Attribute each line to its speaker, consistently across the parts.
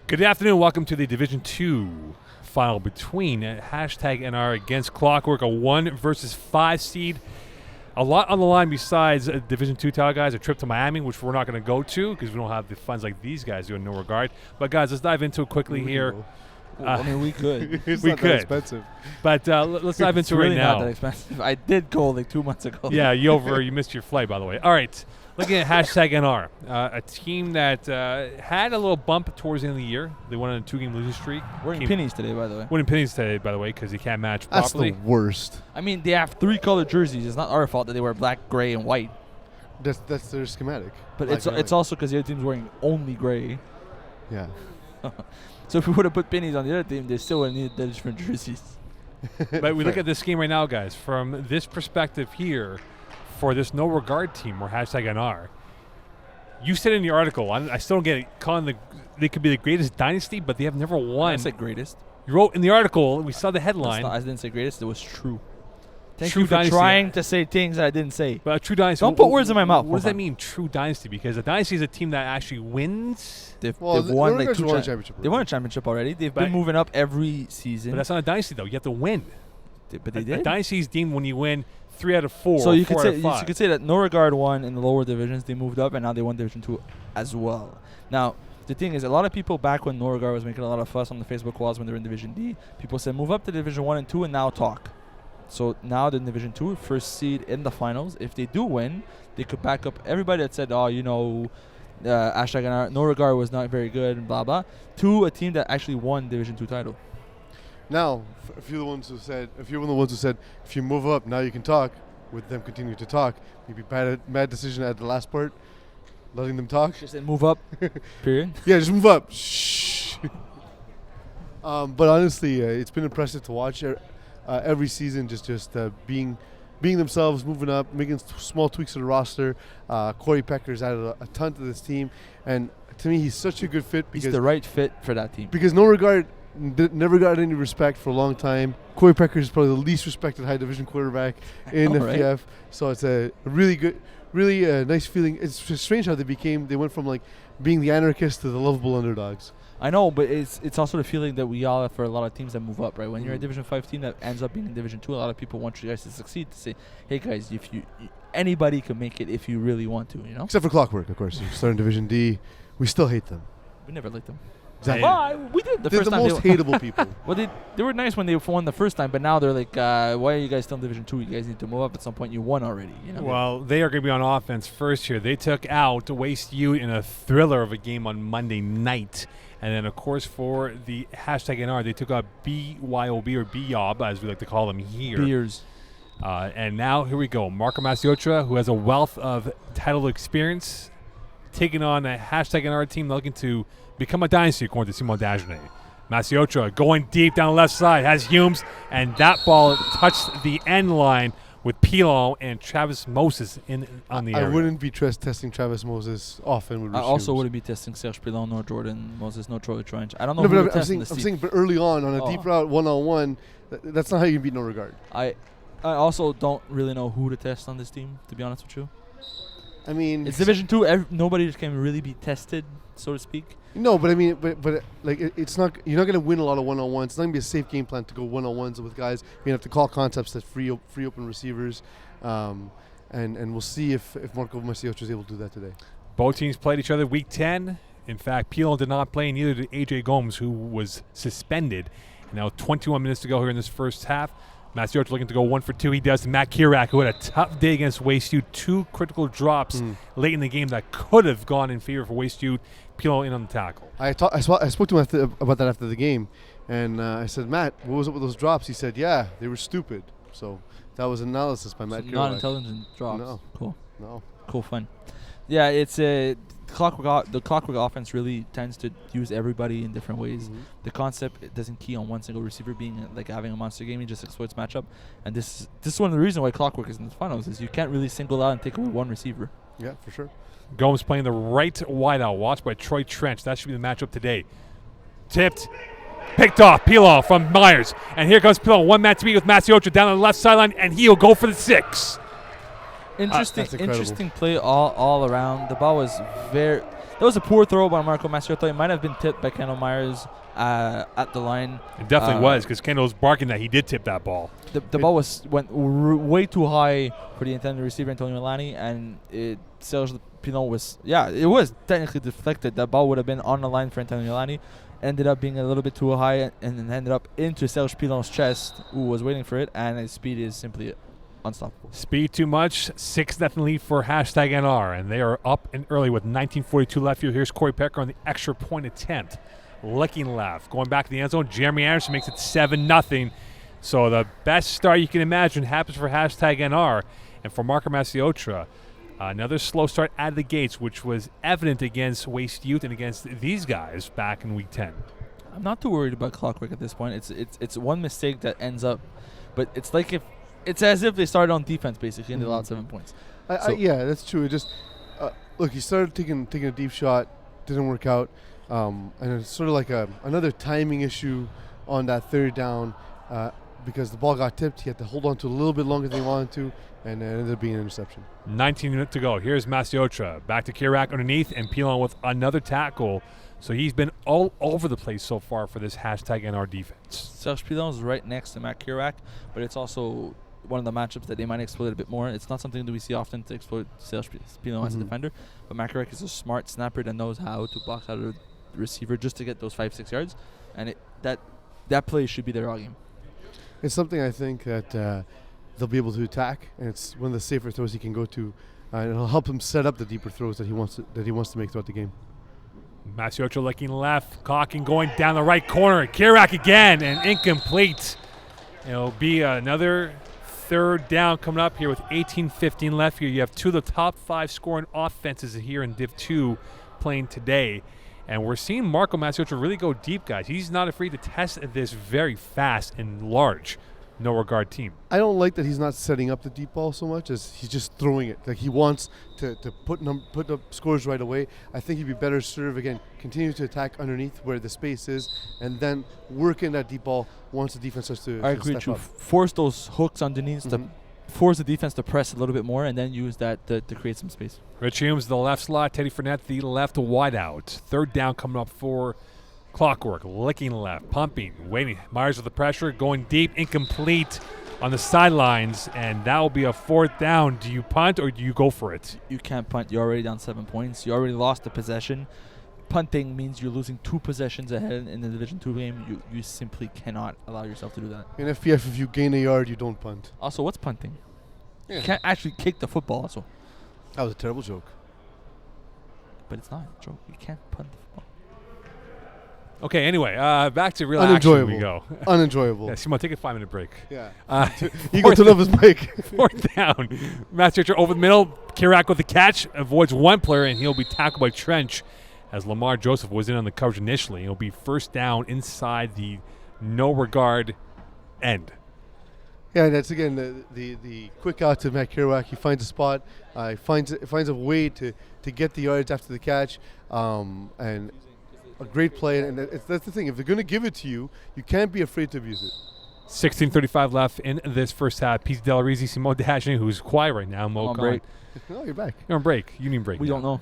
Speaker 1: Good afternoon. Welcome to the Division 2 final between #NR against Clockwork, a 1 versus 5 seed. A lot on the line besides Division 2 title, guys. A trip to Miami, which we're not going to go to because we don't have the funds like these guys do in no regard. But, guys, let's dive into it quickly here.
Speaker 2: I mean, we could.
Speaker 3: It's
Speaker 1: we
Speaker 3: not
Speaker 1: could.
Speaker 3: that expensive.
Speaker 1: But let's dive into
Speaker 2: It's really
Speaker 1: it right now.
Speaker 2: not that expensive. I did go like 2 months ago.
Speaker 1: Yeah, you missed your flight, by the way. All right. Looking at #NR, a team that had a little bump towards the end of the year. They went on a 2-game losing streak.
Speaker 2: We're in pennies today, by the way.
Speaker 1: Winning pennies today, by the way, because they can't match
Speaker 3: That's
Speaker 1: properly.
Speaker 3: the worst.
Speaker 2: I mean, they have 3 colored jerseys. It's not our fault that they wear black, gray, and white.
Speaker 3: That's their schematic.
Speaker 2: But
Speaker 3: Black
Speaker 2: it's
Speaker 3: and white.
Speaker 2: also because the other team's wearing only gray.
Speaker 3: Yeah.
Speaker 2: So if we would have put pennies on the other team, they still would have needed the different jerseys.
Speaker 1: But we look at this game right now, guys, from this perspective here for this no regard team or #NR. You said in the article, I still don't get it, calling they could be the greatest dynasty, but they have never won.
Speaker 2: I said greatest.
Speaker 1: You wrote in the article, we saw the headline.
Speaker 2: I didn't say greatest. It was true. Thank
Speaker 1: True
Speaker 2: you for
Speaker 1: dynasty.
Speaker 2: trying to say things that I didn't say.
Speaker 1: But a true dynasty.
Speaker 2: Don't put words in my mouth.
Speaker 1: What does that mean, true dynasty? Because a dynasty is a team that actually wins.
Speaker 2: They've
Speaker 3: Well,
Speaker 2: won like
Speaker 3: Norwich
Speaker 2: 2
Speaker 3: won a championship.
Speaker 2: They won a championship already. They've
Speaker 1: But-
Speaker 2: been moving up every season.
Speaker 1: But that's not a dynasty, though. You have to win.
Speaker 2: But they
Speaker 1: A
Speaker 2: did.
Speaker 1: dynasty is deemed when you win 3 out of 4.
Speaker 2: So you
Speaker 1: 4
Speaker 2: could
Speaker 1: out
Speaker 2: say
Speaker 1: of 5.
Speaker 2: you could say that Norregard won in the lower divisions. They moved up, and now they won Division 2 as well. Now the thing is, a lot of people back when Norregard was making a lot of fuss on the Facebook walls when they were in Division D, people said move up to Division 1 and 2 and now talk. So now they're in Division 2, first seed in the finals. If they do win, they could back up everybody that said, Norregard was not very good and blah blah, to a team that actually won Division 2 title.
Speaker 3: Now, if you're the ones who said, if you move up, now you can talk. With them continuing to talk, maybe bad decision at the last part, letting them talk.
Speaker 2: Just said move up. Period.
Speaker 3: Yeah, just move up. Shh. But honestly, it's been impressive to watch every season. Just being themselves, moving up, making small tweaks to the roster. Corey Pecker's added a ton to this team, and to me, he's such a good fit because
Speaker 2: He's the right fit for that team.
Speaker 3: because Norregard never got any respect for a long time. Corey Pecker is probably the least respected high division quarterback in
Speaker 2: Oh,
Speaker 3: FPF.
Speaker 2: right.
Speaker 3: So it's a really good, really nice feeling. It's just strange how they went from like being the anarchists to the lovable underdogs.
Speaker 2: I know, but it's also the feeling that we all have for a lot of teams that move up, right? When you're a
Speaker 3: Mm.
Speaker 2: Division 5 team that ends up being in Division 2, a lot of people want you guys to succeed, to say, hey guys, if anybody can make it if you really want to, you know?
Speaker 3: Except for Clockwork, of course. You start in Division D, we still hate them.
Speaker 2: We never liked them.
Speaker 3: Exactly.
Speaker 2: Well, we did the
Speaker 3: They're
Speaker 2: first
Speaker 3: the
Speaker 2: time.
Speaker 3: most hateable people.
Speaker 2: Well, they were nice when they won the first time, but now they're like, why are you guys still in Division 2? You guys need to move up. At some point, you won already, you know?
Speaker 1: Well, they are going to be on offense first here. They took out Waste U in a thriller of a game on Monday night. And then, of course, for the #NR, they took out BYOB or BYOB, as we like to call them here.
Speaker 2: Beers.
Speaker 1: And now, here we go. Marco Masiotra, who has a wealth of title experience, taking on a #NR team looking to become a dynasty, according to Simon Dagenet. Masiotra going deep down the left side, has Humes, and that ball touched the end line with Pilon and Travis Moses on the
Speaker 3: I
Speaker 1: area.
Speaker 3: wouldn't be testing Travis Moses often with
Speaker 2: I
Speaker 3: Rich
Speaker 2: also
Speaker 3: Hughes.
Speaker 2: wouldn't be testing Serge Pilon, nor Jordan Moses, nor Troy Trench. I don't know
Speaker 3: No,
Speaker 2: who
Speaker 3: but
Speaker 2: to
Speaker 3: I'm
Speaker 2: test in
Speaker 3: saying,
Speaker 2: this
Speaker 3: I'm
Speaker 2: team.
Speaker 3: saying, but early on a
Speaker 2: Oh.
Speaker 3: deep route one-on-one, that's not how you beat Norregard.
Speaker 2: I also don't really know who to test on this team, to be honest with you.
Speaker 3: I mean,
Speaker 2: It's Division 2. Nobody can really be tested, so to speak.
Speaker 3: no, but I mean, but like it's not. You're not going to win a lot of one-on-ones. It's not going to be a safe game plan to go one-on-ones with guys. You're going to have to call concepts that free open receivers, and we'll see if Marco Masiotra is able to do that today.
Speaker 1: Both teams played each other week 10. In fact, Pilon did not play, neither did AJ Gomes, who was suspended. Now 21 minutes to go here in this first half. Masiotra looking to go 1 for 2. He does to Matt Kirak, who had a tough day against Waste U. 2 critical drops late in the game that could have gone in favor for Waste U. Pilon in on the tackle.
Speaker 3: I spoke to him about that after the game, and I said, Matt, what was up with those drops? He said, yeah, they were stupid. So that was analysis by Matt
Speaker 2: So
Speaker 3: Kirak.
Speaker 2: non-intelligent drops.
Speaker 3: No.
Speaker 2: Cool.
Speaker 3: No.
Speaker 2: Cool, fun. Yeah, it's the Clockwork offense really tends to use everybody in different ways.
Speaker 3: Mhm.
Speaker 2: The concept, it doesn't key on one single receiver being like having a monster game. He just exploits matchup, and this is one of the reasons why Clockwork is in the finals. Is you can't really single out and take away one receiver.
Speaker 3: Yeah, for sure.
Speaker 1: Gomes playing the right wideout, watched by Troy Trench. That should be the matchup today. Tipped, picked off, Pilon from Myers. And here comes Pilon, one man to beat with Masiotra down on the left sideline, and he'll go for the 6.
Speaker 2: Interesting,
Speaker 3: That's incredible.
Speaker 2: interesting play all around. The ball was very. That was a poor throw by Marco Masciotto. It might have been tipped by Kendall Myers at the line.
Speaker 1: It definitely was, because Kendall was barking that he did tip that ball.
Speaker 2: The ball went way too high for the intended receiver, Antonio Milani, and Serge Pilon it was technically deflected. That ball would have been on the line for Antonio Milani. Ended up being a little bit too high and then ended up into Serge Pilon's chest, who was waiting for it, and his speed is simply unstoppable.
Speaker 1: Speed too much. 6-0 lead for #NR, and they are up and early with 19:42 left. Here's Corey Pecker on the extra point attempt. Licking left. Going back to the end zone, Jeremy Anderson makes it 7-0. So the best start you can imagine happens for #NR. And for Marco Masciotto, another slow start out of the gates, which was evident against Waste Youth and against these guys back in Week 10.
Speaker 2: I'm not too worried about Clockwork at this point. It's one mistake that ends up, but it's like it's as if they started on defense basically and they allowed 7 points.
Speaker 3: Yeah, that's true. It just look, he started taking a deep shot, didn't work out, and it's sort of like another timing issue on that third down because the ball got tipped. He had to hold on to it a little bit longer than he wanted to, and it ended up being an interception. 19
Speaker 1: minutes to go. Here's Masciotto. Back to Kirak underneath, and Pilon with another tackle. So he's been all over the place so far for this #NR defense.
Speaker 2: Serge Pilon is right next to Matt Kirak, but it's also one of the matchups that they might exploit a bit more. It's not something that we see often to exploit Serge Pilon as a defender, but Matt Kirak is a smart snapper that knows how to box out a receiver just to get those 5-6 yards, and that play should be their all game.
Speaker 3: It's something I think that they'll be able to attack, and it's one of the safer throws he can go to, and it'll help him set up the deeper throws that he wants to make throughout the game.
Speaker 1: Masciotto looking left, clocking going down the right corner. Kirak again, and incomplete. It'll be another third down coming up here with 18:15 left here. You have two of the top 5 scoring offenses here in Div 2 playing today. And we're seeing Marco Masciotto really go deep, guys. He's not afraid to test this very fast and large no regard team.
Speaker 3: I don't like that he's not setting up the deep ball so much as he's just throwing it. Like he wants to put up scores right away. I think he'd be better served, again, continue to attack underneath where the space is and then work in that deep ball once the defense starts to
Speaker 2: I agree
Speaker 3: step
Speaker 2: with you.
Speaker 3: up.
Speaker 2: Force those hooks underneath to force the defense to press a little bit more and then use that to create some space.
Speaker 1: Rich Humes, the left slot. Teddy Fournette, the left wideout. Third down coming up for Clockwork. Licking left, pumping, waiting. Myers with the pressure, going deep, incomplete on the sidelines, and that will be a fourth down. Do you punt or do you go for it?
Speaker 2: You can't punt. You're already down 7 points. You already lost the possession. Punting means you're losing 2 possessions ahead in the Division 2 game. You simply cannot allow yourself to do that.
Speaker 3: In FPF, if you gain a yard, you don't punt.
Speaker 2: Also, what's punting?
Speaker 3: Yeah.
Speaker 2: You can't actually kick the football also.
Speaker 3: That was a terrible joke.
Speaker 2: But it's not a joke. You can't punt the football.
Speaker 1: Okay, anyway, back to real action we go.
Speaker 3: Unenjoyable.
Speaker 1: Yeah, Simon, take a 5-minute break.
Speaker 3: Yeah. You go turn off his mic.
Speaker 1: Fourth down. Masciotto over the middle. Kirak with the catch. Avoids one player, and he'll be tackled by Trench as Lamar Joseph was in on the coverage initially. It'll be first down inside the no regard end.
Speaker 3: Yeah, and that's again the quick out to Matt Kirak. He finds a spot. He finds a way to get the yards after the catch, and a great play. And that's the thing. If they're going to give it to you, you can't be afraid to abuse it.
Speaker 1: 16:35 left in this first half. Pete Delarizi, Simone Dashing, who's quiet right now. Mo
Speaker 2: break.
Speaker 3: No, you're back.
Speaker 1: You're on break. Union break.
Speaker 2: We don't know.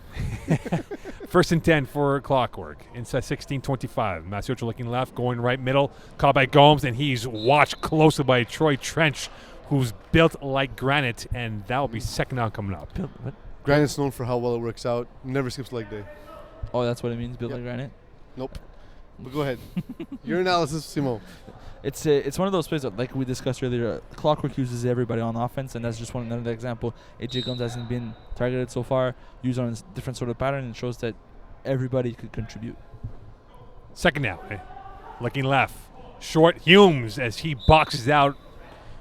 Speaker 1: First and 10 for Clockwork. Inside 16:25. Masciotto looking left, going right middle. Caught by Gomes, and he's watched closely by Troy Trench, who's built like granite, and that will be second down coming up.
Speaker 3: Granite's known for how well it works out. Never skips leg day.
Speaker 2: Oh, that's what it means, built like granite?
Speaker 3: Nope. But go ahead. Your analysis, Simone.
Speaker 2: It's one of those plays that, like we discussed earlier, Clockwork uses everybody on offense, and that's just another example. AJ Gomes hasn't been targeted so far, used on a different sort of pattern, and shows that everybody could contribute.
Speaker 1: Second down. Looking left. Short Humes as he boxes out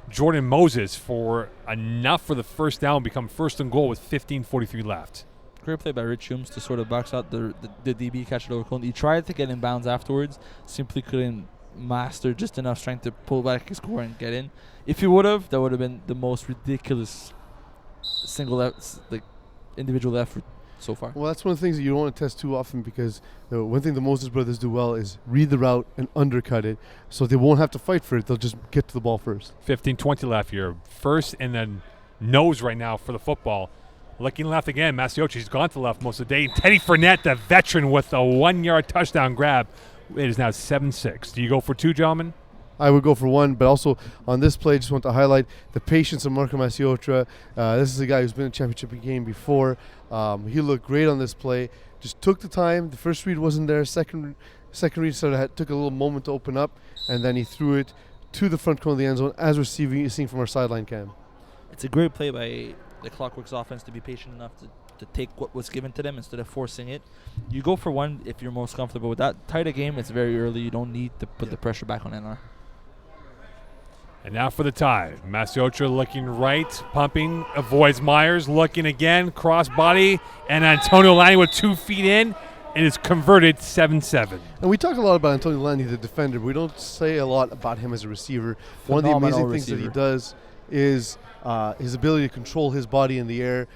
Speaker 1: Jordan Moses for enough for the first down, become first and goal with 15:43 left.
Speaker 2: Great play by Rich Humes to sort of box out the DB, catch it over Cone. He tried to get in bounds afterwards, simply couldn't master just enough strength to pull back his score and get in. If he would have, that would have been the most ridiculous individual effort so far.
Speaker 3: Well, that's one of the things that you don't want to test too often, because the one thing the Moses brothers do well is read the route and undercut it, so they won't have to fight for it. They'll just get to the ball first.
Speaker 1: 15:20 left here. First and then nose right now for the football. Looking left again. Masiochi's gone to the left most of the day. Teddy Fournette, the veteran, with a 1-yard touchdown grab. It is now 7-6. Do you go for 2, gentlemen?
Speaker 3: I would go for 1, but also on this play, just want to highlight the patience of Marco Masiotra. This is a guy who's been in a championship game before. He looked great on this play. Just took the time. The first read wasn't there. Second read took a little moment to open up, and then he threw it to the front corner of the end zone, as we're seeing from our sideline cam.
Speaker 2: It's a great play by the Clockwork's offense to be patient enough to take what was given to them instead of forcing it. You go for 1 if you're most comfortable with that. Tight a game, it's very early. You don't need to put the pressure back on NR.
Speaker 1: And now for the tie. Masiotra looking right, pumping, avoids Myers, looking again, cross body, and Antonio Lani with 2 feet in. It is converted 7-7.
Speaker 3: And we talk a lot about Antonio Lani, the defender, but we don't say a lot about him as a receiver. One of the amazing things that he does is his ability to control his body in the air.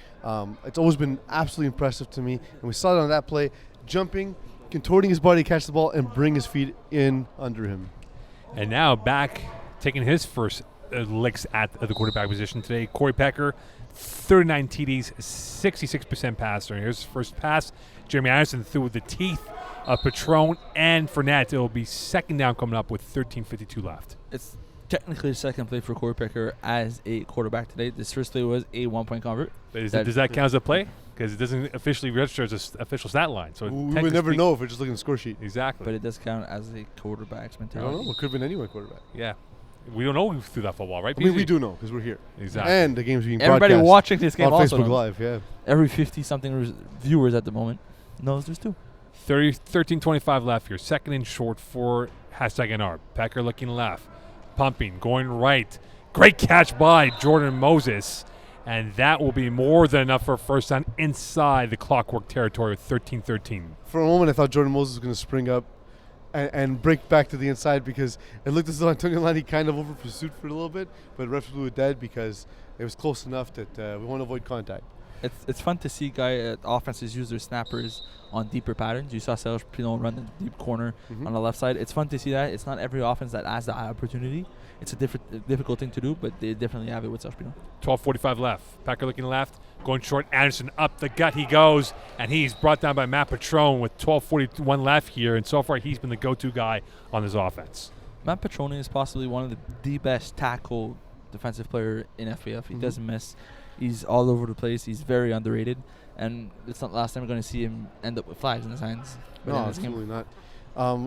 Speaker 3: It's always been absolutely impressive to me. And we saw it on that play, jumping, contorting his body to catch the ball, and bring his feet in under him.
Speaker 1: And now back, taking his first licks at the quarterback position today, Corey Pecker, 39 TDs, 66% passer. Here's his first pass. Jeremy Anderson threw with the teeth of Patron and Fournette. It will be second down coming up with 13:52 left.
Speaker 2: It's technically the second play for Corey Pecker as a quarterback today. This first play was a 1-point convert.
Speaker 1: But does that count as a play? Because it doesn't officially register as an official stat line. So
Speaker 3: we would never know if we're just looking at the score sheet.
Speaker 1: Exactly.
Speaker 2: But it does count as a quarterback's
Speaker 3: I
Speaker 2: mentality.
Speaker 3: don't know. It could have been anyone quarterback.
Speaker 1: Yeah. We don't know who threw that football, right?
Speaker 3: I mean, we do know because we're here.
Speaker 1: Exactly.
Speaker 3: And the game's being
Speaker 2: Everybody
Speaker 3: broadcast
Speaker 2: watching this game
Speaker 3: on
Speaker 2: also
Speaker 3: Facebook
Speaker 2: knows.
Speaker 3: Live, yeah.
Speaker 2: Every 50-something viewers at the moment knows there's 2.
Speaker 1: 13:25 left here. Second and short for #NR. Pecker looking left. Pumping. Going right. Great catch by Jordan Moses. And that will be more than enough for a first down inside the Clockwork territory with 13-13.
Speaker 3: For a moment, I thought Jordan Moses was going to spring up and break back to the inside because it looked as though Antonio Lani kind of over pursued for a little bit, but refs blew it dead because it was close enough that we want to avoid contact.
Speaker 2: It's fun to see offenses use their snappers on deeper patterns. You saw Serge Pinot run the deep corner on the left side. It's fun to see that. It's not every offense that has that opportunity. It's a difficult thing to do, but they definitely have it with Serge Pinot.
Speaker 1: 12:45 left. Pecker looking left. Going short. Anderson up the gut he goes, and he's brought down by Matt Patron with 12:41 left here. And so far, he's been the go-to guy on this offense.
Speaker 2: Matt Petroni is possibly one of the best tackle defensive player in FPF. He doesn't miss. He's all over the place. He's very underrated. And it's not the last time we're going to see him end up with flags in his hands.
Speaker 3: No, absolutely not.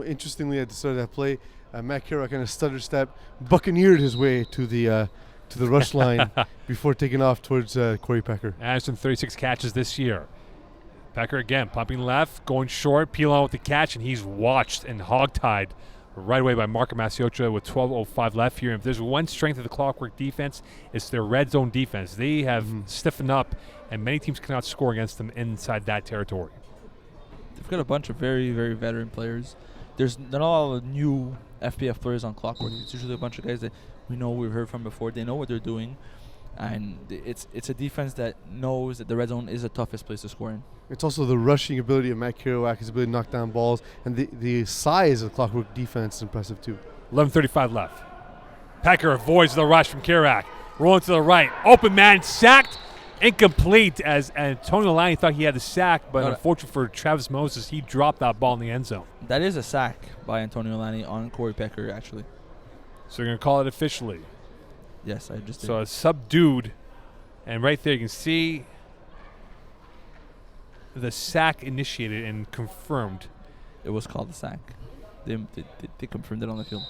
Speaker 3: Interestingly, at the start of that play, Matt Kerouac kind of stutter step, buccaneered his way to the rush line before taking off towards Corey Pecker.
Speaker 1: Anderson, 36 catches this year. Pecker again, pumping left, going short, peeling out with the catch, and he's watched and hogtied right away by Marco Masiotra with 12:05 left here. If there's one strength of the Clockwork defense, it's their red zone defense. They have stiffened up, and many teams cannot score against them inside that territory.
Speaker 2: They've got a bunch of very, very veteran players. There's not all new FPF players on Clockwork. It's usually a bunch of guys that we've heard from before. They know what they're doing, and it's a defense that knows that the red zone is the toughest place to score in.
Speaker 3: It's also the rushing ability of Matt Kerouac, his ability to knock down balls, and the size of the Clockwork defense is impressive too.
Speaker 1: 11:35 left. Pecker avoids the rush from Kerouac. Rolling to the right. Open man sacked. Incomplete as Antonio Lani thought he had the sack, but unfortunately for Travis Moses, he dropped that ball in the end zone.
Speaker 2: That is a sack by Antonio Lani on Corey Pecker, actually.
Speaker 1: So they're going to call it officially.
Speaker 2: Yes, I just did.
Speaker 1: So a subdued, and right there you can see the sack initiated and confirmed.
Speaker 2: It was called a sack. They confirmed it on the field.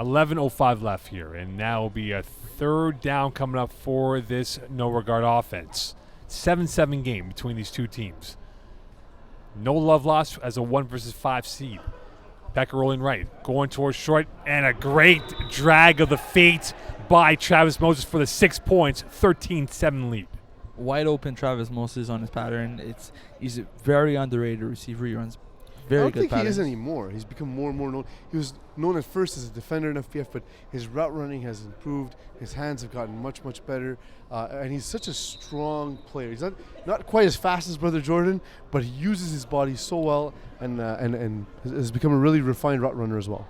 Speaker 1: 11:05 left here, and now will be a third down coming up for this no-regard offense. 7-7 game between these two teams. No love lost as a 1 versus 5 seed. Pecker rolling right, going towards short, and a great drag of the feet by Travis Moses for the 6 points, 13-7 lead.
Speaker 2: Wide open Travis Moses on his pattern. He's a very underrated receiver. He runs very good patterns.
Speaker 3: I don't think he is anymore. He's become more and more known. He was known at first as a defender in FPF, but his route running has improved. His hands have gotten much, much better. And he's such a strong player. He's not quite as fast as Brother Jordan, but he uses his body so well and has become a really refined route runner as well.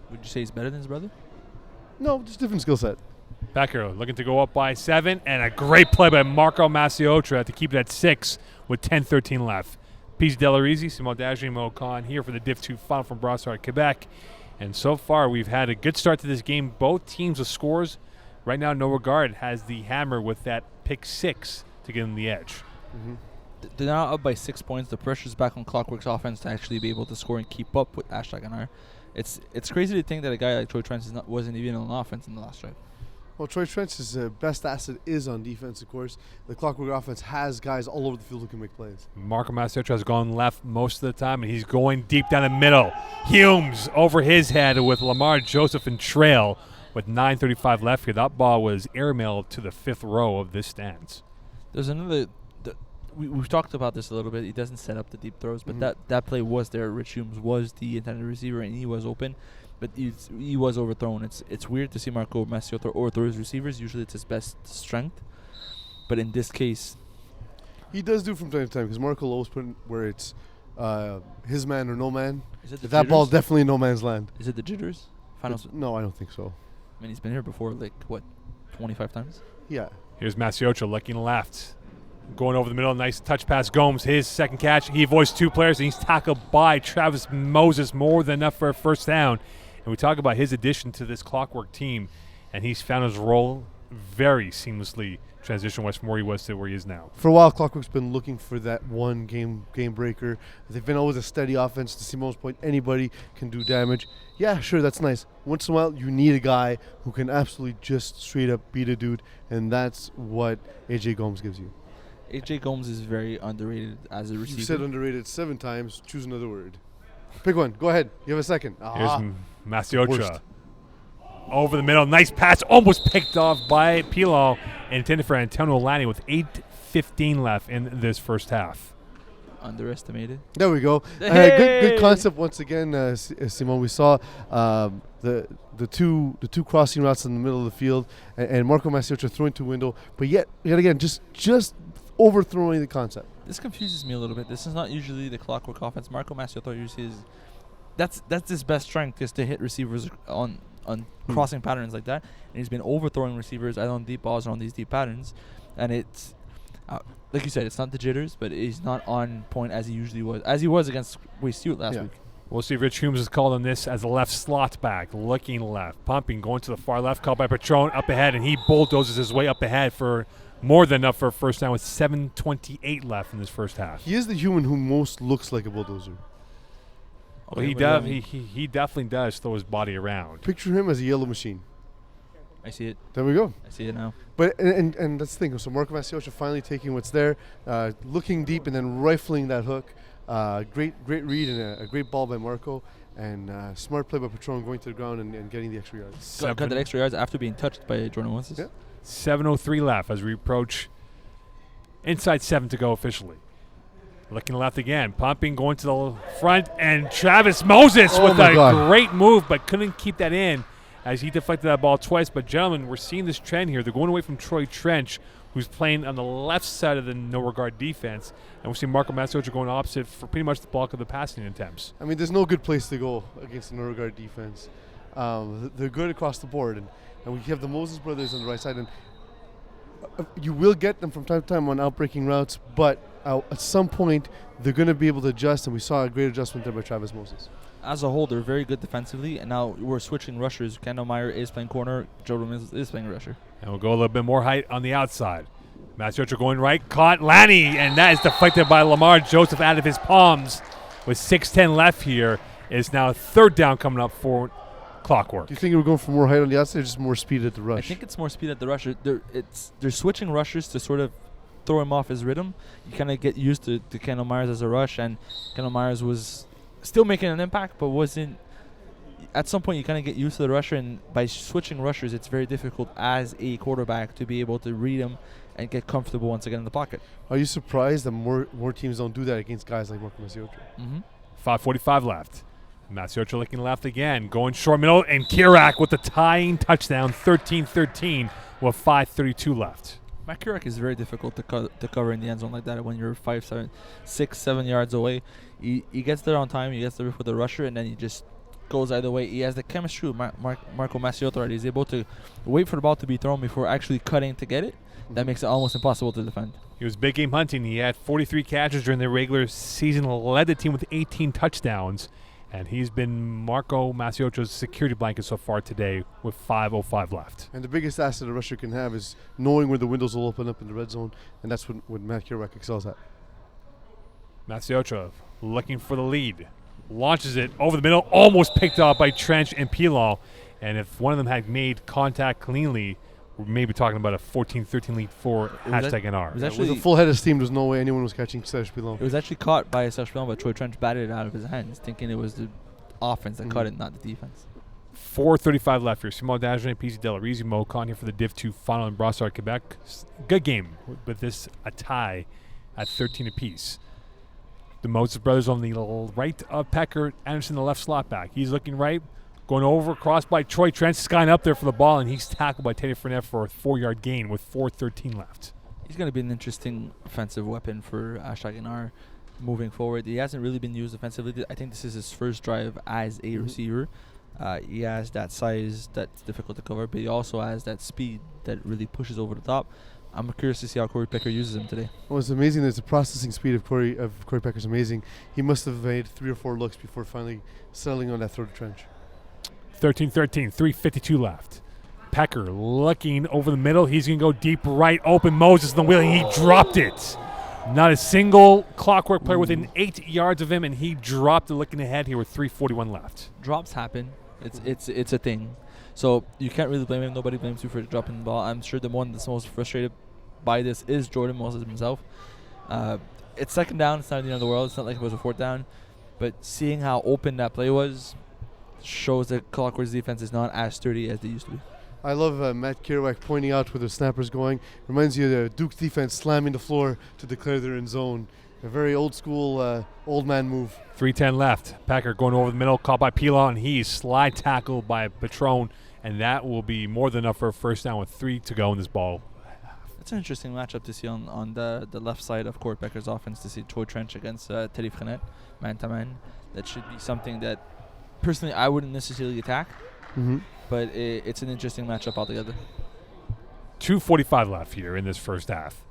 Speaker 2: Would you say he's better than his brother?
Speaker 3: No, just different skill set.
Speaker 1: Becker looking to go up by 7, and a great play by Marco Masiotra to keep it at 6 with 10:13 left. Peach Delarizi, Simon Dagenet, Mo Khan here for the Div 2 final from Brossard, Quebec. And so far, we've had a good start to this game. Both teams with scores. Right now, No Regard has the hammer with that pick 6 to get in the edge.
Speaker 3: Mm-hmm.
Speaker 2: They're now up by 6 points. The pressure's back on Clockwork's offense to actually be able to score and keep up with #NR. It's crazy to think that a guy like Troy Trent wasn't even on offense in the last drive.
Speaker 3: Well, Troy Trench's best asset is on defense, of course. The Clockwork offense has guys all over the field who can make plays.
Speaker 1: Marco Masiotra has gone left most of the time, and he's going deep down the middle. Humes over his head with Lamar Joseph and trail with 9:35 left here. That ball was airmailed to the 5th row of this stance.
Speaker 2: There's another. We've talked about this a little bit. He doesn't set up the deep throws, but that play was there. Rich Humes was the intended receiver, and he was open, but he was overthrown. It's weird to see Marco Masiotra overthrow his receivers. Usually it's his best strength, but in this case,
Speaker 3: he does do from time to time because Marco always put in where it's his man or no man.
Speaker 2: is it the
Speaker 3: That
Speaker 2: jitters?
Speaker 3: ball definitely in no man's land.
Speaker 2: Is it the jitters? Finals.
Speaker 3: No, I don't think so.
Speaker 2: I mean, he's been here before, 25 times.
Speaker 3: Yeah.
Speaker 1: Here's Masiotra looking left. Going over the middle, nice touch pass. Gomes, his second catch. He avoids 2 players, and he's tackled by Travis Moses, more than enough for a first down. And we talk about his addition to this Clockwork team, and he's found his role very seamlessly transition-wise from where he was to where he is now.
Speaker 3: For a while, Clockwork's been looking for that one game breaker. They've been always a steady offense. To Simon's point, anybody can do damage. Yeah, sure, that's nice. Once in a while, you need a guy who can absolutely just straight up beat a dude, and that's what AJ Gomes gives you.
Speaker 2: AJ Gomes is very underrated as a receiver.
Speaker 3: You said underrated 7 times. Choose another word. Pick one. Go ahead. You have a second.
Speaker 1: Here's Masiotra.
Speaker 3: Worst.
Speaker 1: Over the middle. Nice pass. Almost picked off by Pilon. Intended for Antonio Lani with 8:15 left in this first half.
Speaker 2: Underestimated.
Speaker 3: There we go.
Speaker 2: Hey!
Speaker 3: Good concept once again, Simon. We saw the two crossing routes in the middle of the field, and Marco Masiotra throwing to window, but yet again just overthrowing the concept.
Speaker 2: This confuses me a little bit. This is not usually the Clockwork offense. Marco Masiotra usually is. That's his best strength, is to hit receivers on crossing patterns like that. And he's been overthrowing receivers either on deep balls or on these deep patterns. And it's like you said, it's not the jitters, but he's not on point as he usually was. As he was against Wade Stewart last week.
Speaker 1: We'll see if Rich Humes is called on this as a left slot back, looking left, pumping, going to the far left, called by Patron up ahead, and he bulldozes his way up ahead for more than enough for a first down with 7:28 left in this first half.
Speaker 3: He is the human who most looks like a bulldozer.
Speaker 1: Well, he definitely does throw his body around.
Speaker 3: Picture him as a yellow machine.
Speaker 2: I see it.
Speaker 3: There we go.
Speaker 2: I see it now.
Speaker 3: But and that's the thing. So Marco Masiotra finally taking what's there, looking deep and then rifling that hook. Great read and a great ball by Marco, and smart play by Patron going to the ground and getting the extra yards.
Speaker 2: Got that extra yards after being touched by Jordan Wences.
Speaker 3: Yeah.
Speaker 1: 7:03 left as we approach inside 7 to go officially. Looking left again, pumping, going to the front, and Travis Moses with a great move, but couldn't keep that in as he deflected that ball twice. But gentlemen, we're seeing this trend here. They're going away from Troy Trench, who's playing on the left side of the no-regard defense, and we're seeing Marco Masiotra going opposite for pretty much the bulk of the passing attempts.
Speaker 3: I mean, there's no good place to go against the no-regard defense. They're good across the board, and we have the Moses brothers on the right side, and you will get them from time to time on outbreaking routes, but at some point they're going to be able to adjust, and we saw a great adjustment there by Travis Moses.
Speaker 2: As a whole, they're very good defensively, and now we're switching rushers. Kendall Meyer is playing corner, Jordan Wences is playing rusher.
Speaker 1: And we'll go a little bit more height on the outside. Masiotra going right, caught Lanny, and that is deflected by Lamar Joseph out of his palms. With 6:10 left here, it's now third down coming up for Clockwork.
Speaker 3: Do you think we're going for more height on the outside or just more speed at the rush?
Speaker 2: I think it's more speed at the rusher. They're switching rushers to sort of throw him off his rhythm. You kind of get used to Kendall Myers as a rush, and Kendall Myers was still making an impact, but wasn't. At some point, you kind of get used to the rusher, and by switching rushers, it's very difficult as a quarterback to be able to read him and get comfortable once again in the pocket.
Speaker 3: Are you surprised that more teams don't do that against guys like Marco Masiotra?
Speaker 1: 5:45 left. Masiotra looking left again, going short middle, and Kirak with the tying touchdown, 13-13 with 5:32 left.
Speaker 2: Matt Kirak is very difficult to cover in the end zone like that when you're 6, 7 yards away. He gets there on time, he gets there with the rusher, and then he just goes either way. He has the chemistry with Marco Massiotto already. He's able to wait for the ball to be thrown before actually cutting to get it. That makes it almost impossible to defend.
Speaker 1: He was big game hunting. He had 43 catches during the regular season, led the team with 18 touchdowns, and he's been Marco Massiotto's security blanket so far today with 5:05 left.
Speaker 3: And the biggest asset a rusher can have is knowing where the windows will open up in the red zone, and that's what Matt Kerouac excels at.
Speaker 1: Massiotto looking for the lead. Launches it over the middle, almost picked off by Trench and Pilon. And if one of them had made contact cleanly, we're maybe talking about a 14-13 lead for #NR.
Speaker 3: With a full head of steam, there's no way anyone was catching Serge Pilon.
Speaker 2: It was actually caught by Serge Pilon, but Troy Trench batted it out of his hands, thinking it was the offense that caught it, not the defense.
Speaker 1: 4:35 left here. Simon Dagenet, PC Delarizi, Mocon here for the Div 2 final in Brossard, Quebec. Good game with this a tie at 13 apiece. The Moses brothers on the right of Pecker, Anderson the left slot back. He's looking right, going over, crossed by Troy Trench, skying up there for the ball, and he's tackled by Teddy Fournette for a 4-yard gain with 4:13 left.
Speaker 2: He's going to be an interesting offensive weapon for #NR moving forward. He hasn't really been used offensively. I think this is his first drive as a receiver. He has that size that's difficult to cover, but he also has that speed that really pushes over the top. I'm curious to see how Corey Pecker uses him today.
Speaker 3: Well, it's amazing that the processing speed of Corey Pecker is amazing. He must have made 3 or 4 looks before finally settling on that throw to Trench.
Speaker 1: 13-13, 3:52 left. Pecker looking over the middle. He's going to go deep right, open Moses in the wheel, and he dropped it. Not a single Clockwork player within 8 yards of him, and he dropped it looking ahead here with 3:41 left.
Speaker 2: Drops happen. It's a thing. So you can't really blame him. Nobody blames you for dropping the ball. I'm sure the one that's most frustrated by this is Jordan Moses himself. It's second down. It's not the end of the world. It's not like it was a 4th down. But seeing how open that play was shows that Clockwork's defense is not as sturdy as they used to be.
Speaker 3: I love Matt Kerouac pointing out where the snapper's going. Reminds you of the Duke defense slamming the floor to declare they're in zone. A very old school, old man move.
Speaker 1: 3:10 left. Pecker going over the middle, caught by Pilon. He's slide tackled by Patron, and that will be more than enough for a first down with 3 to go in this ball.
Speaker 2: It's an interesting matchup to see on the left side of Corey Pecker's offense, to see Troy Trench against Teddy Fournette, man-to-man. That should be something that, personally, I wouldn't necessarily attack, but it's an interesting matchup altogether.
Speaker 1: 2:45 left here in this first half.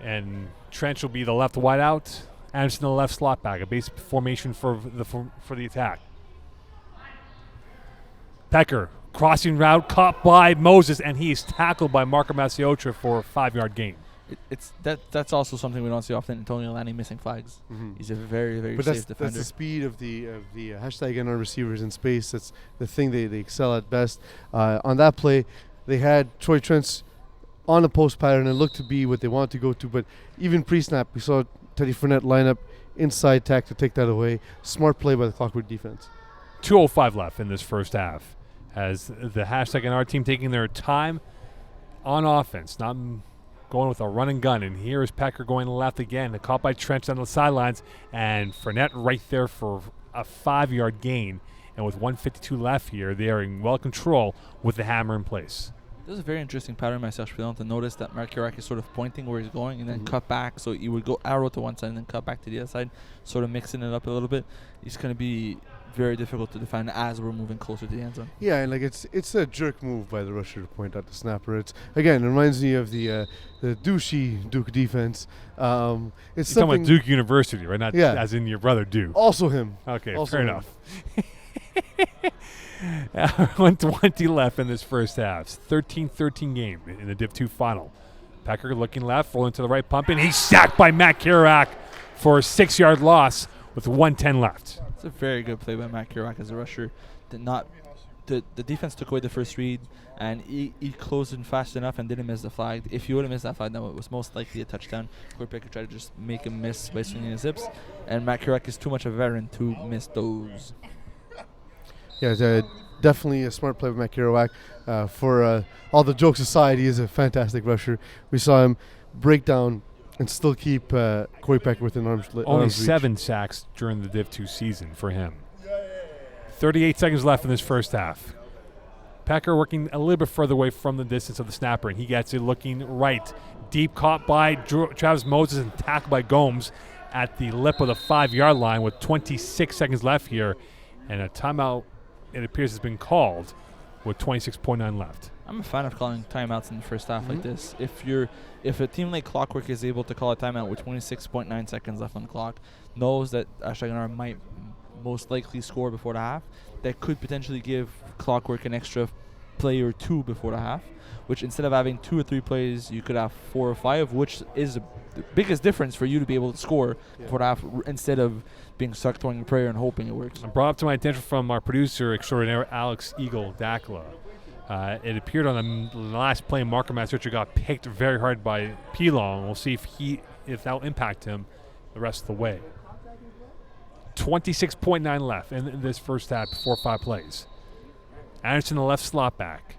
Speaker 1: And Trench will be the left wideout. Anderson the left slot back. A base formation for the attack. Pecker crossing route, caught by Moses, and he is tackled by Marco Massiotto for a 5-yard gain.
Speaker 2: That's also something we don't see often. Antonio Lanning missing flags. He's a very, very safe defender.
Speaker 3: That's the speed of the #NR receivers in space. That's the thing they excel at best. On that play, they had Troy Trench on the post pattern and looked to be what they wanted to go to. But even pre-snap, we saw Teddy Fournette line up inside tack to take that away. Smart play by the Clockwork defense.
Speaker 1: 2:05 left in this first half as the #NR team taking their time on offense, not going with a run and gun. And here is Pecker going left again, caught by Trench on the sidelines, and Fournette right there for a 5-yard gain. And with 1:52 left here, they are in well control with the hammer in place.
Speaker 2: There's a very interesting pattern by Serge Pilon to notice that Marc Kerouac is sort of pointing where he's going and then cut back. So he would go arrow to one side and then cut back to the other side, sort of mixing it up a little bit. It's going to be very difficult to defend as we're moving closer to the end zone.
Speaker 3: Yeah, and it's a jerk move by the rusher to point out the snapper. It reminds me of the douchey Duke defense. It's
Speaker 1: You're talking
Speaker 3: something
Speaker 1: about Duke University, right? Not as in your brother Duke.
Speaker 3: Also him.
Speaker 1: Okay,
Speaker 3: also
Speaker 1: fair
Speaker 3: him.
Speaker 1: enough. 1:20 left in this first half. 13-13 game in the Div 2 final. Pecker looking left, rolling to the right, pumping. He's sacked by Matt Kerouac for a 6-yard loss with 1:10 left.
Speaker 2: It's a very good play by Matt Kerouac as a rusher. The defense took away the first read, and he closed in fast enough and didn't miss the flag. If he would have missed that flag, then it was most likely a touchdown. Corey Pecker tried to just make him miss by swinging his hips, and Matt Kerouac is too much of a veteran to miss those.
Speaker 3: Yeah, definitely a smart play by Matt Kerouac. For all the jokes aside, he is a fantastic rusher. We saw him break down and still keep Corey Pecker within arm's reach.
Speaker 1: Only 7 sacks during the Div 2 season for him. 38 seconds left in this first half. Pecker working a little bit further away from the distance of the snapper, and he gets it looking right. Deep caught by Travis Moses and tackled by Gomes at the lip of the 5-yard line with 26 seconds left here. And a timeout, it appears, has been called with 26.9 left.
Speaker 2: I'm a fan of calling timeouts in the first half like this. If a team like Clockwork is able to call a timeout with 26.9 seconds left on the clock, knows that Ashtagan might most likely score before the half, that could potentially give Clockwork an extra play or two before the half, which instead of having 2 or 3 plays, you could have 4 or 5, which is the biggest difference for you to be able to score before the half instead of being stuck throwing a prayer and hoping it works.
Speaker 1: Brought up to my attention from our producer extraordinaire, Alex Eagle Dakla. It appeared on the last play, Marco Masiocha got picked very hard by Pilon. We'll see if that will impact him the rest of the way. 26.9 left in this first half before 5 plays. Anderson, the left slot back.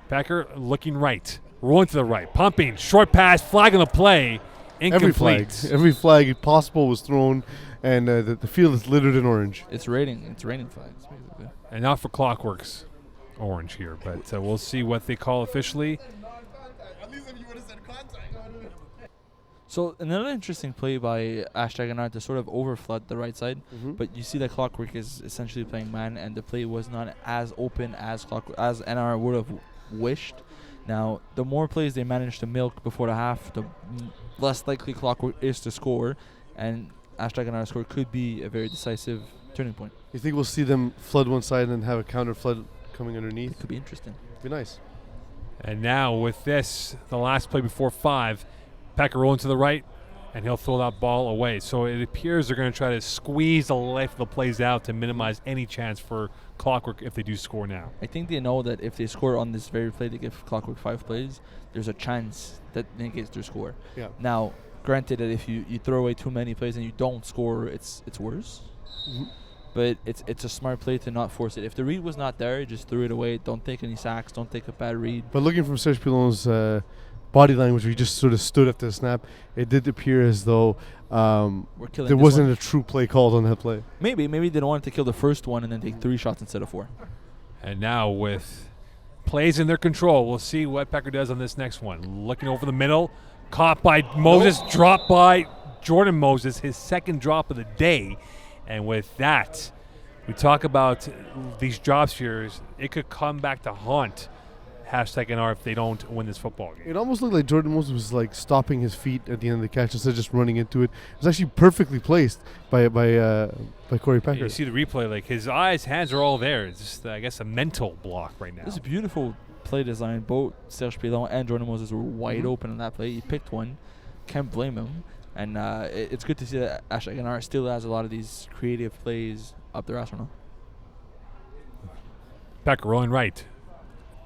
Speaker 1: Becker looking right, rolling to the right, pumping, short pass, flag on the play, incomplete.
Speaker 3: Every flag possible was thrown, and the field is littered in orange.
Speaker 2: It's raining flags, basically.
Speaker 1: And not for Clockworks orange here, but we'll see what they call officially.
Speaker 2: So another interesting play by Ashtagan to sort of overflood the right side, but you see that Clockwork is essentially playing man, and the play was not as open as NR would have wished. Now, the more plays they manage to milk before the half, the less likely Clockwork is to score, and Ashtagan score could be a very decisive turning point.
Speaker 3: You think we'll see them flood one side and have a counter flood coming underneath?
Speaker 2: It could be interesting.
Speaker 3: Be nice.
Speaker 1: And now with this, the last play before 5, Packer rolling to the right, and he'll throw that ball away. So it appears they're going to try to squeeze the life of the plays out to minimize any chance for Clockwork if they do score now.
Speaker 2: I think they know that if they score on this very play, they give Clockwork 5 plays, there's a chance that negates their score.
Speaker 3: Yeah.
Speaker 2: Now, granted that if you throw away too many plays and you don't score, it's worse. But it's a smart play to not force it. If the read was not there, just threw it away. Don't take any sacks. Don't take a bad read.
Speaker 3: But looking from Serge Pilon's body language, he just sort of stood after the snap, it did appear as though there wasn't a true play called on that play.
Speaker 2: Maybe they don't want to kill the first one and then take 3 shots instead of 4.
Speaker 1: And now with plays in their control, we'll see what Packer does on this next one. Looking over the middle, caught by Moses, dropped by Jordan Moses, his second drop of the day. And with that, we talk about these drop shares. It could come back to haunt #NR if they don't win this football game.
Speaker 3: It almost looked like Jordan Moses was like stopping his feet at the end of the catch instead of just running into it. It was actually perfectly placed by Corey Packer.
Speaker 1: You see the replay, like his eyes, hands are all there. It's just, I guess, a mental block right now.
Speaker 2: This is a beautiful play design. Both Serge Pilon and Jordan Moses were wide open on that play. He picked one. Can't blame him. And it's good to see that #NR still has a lot of these creative plays up their arsenal.
Speaker 1: Becker rolling right.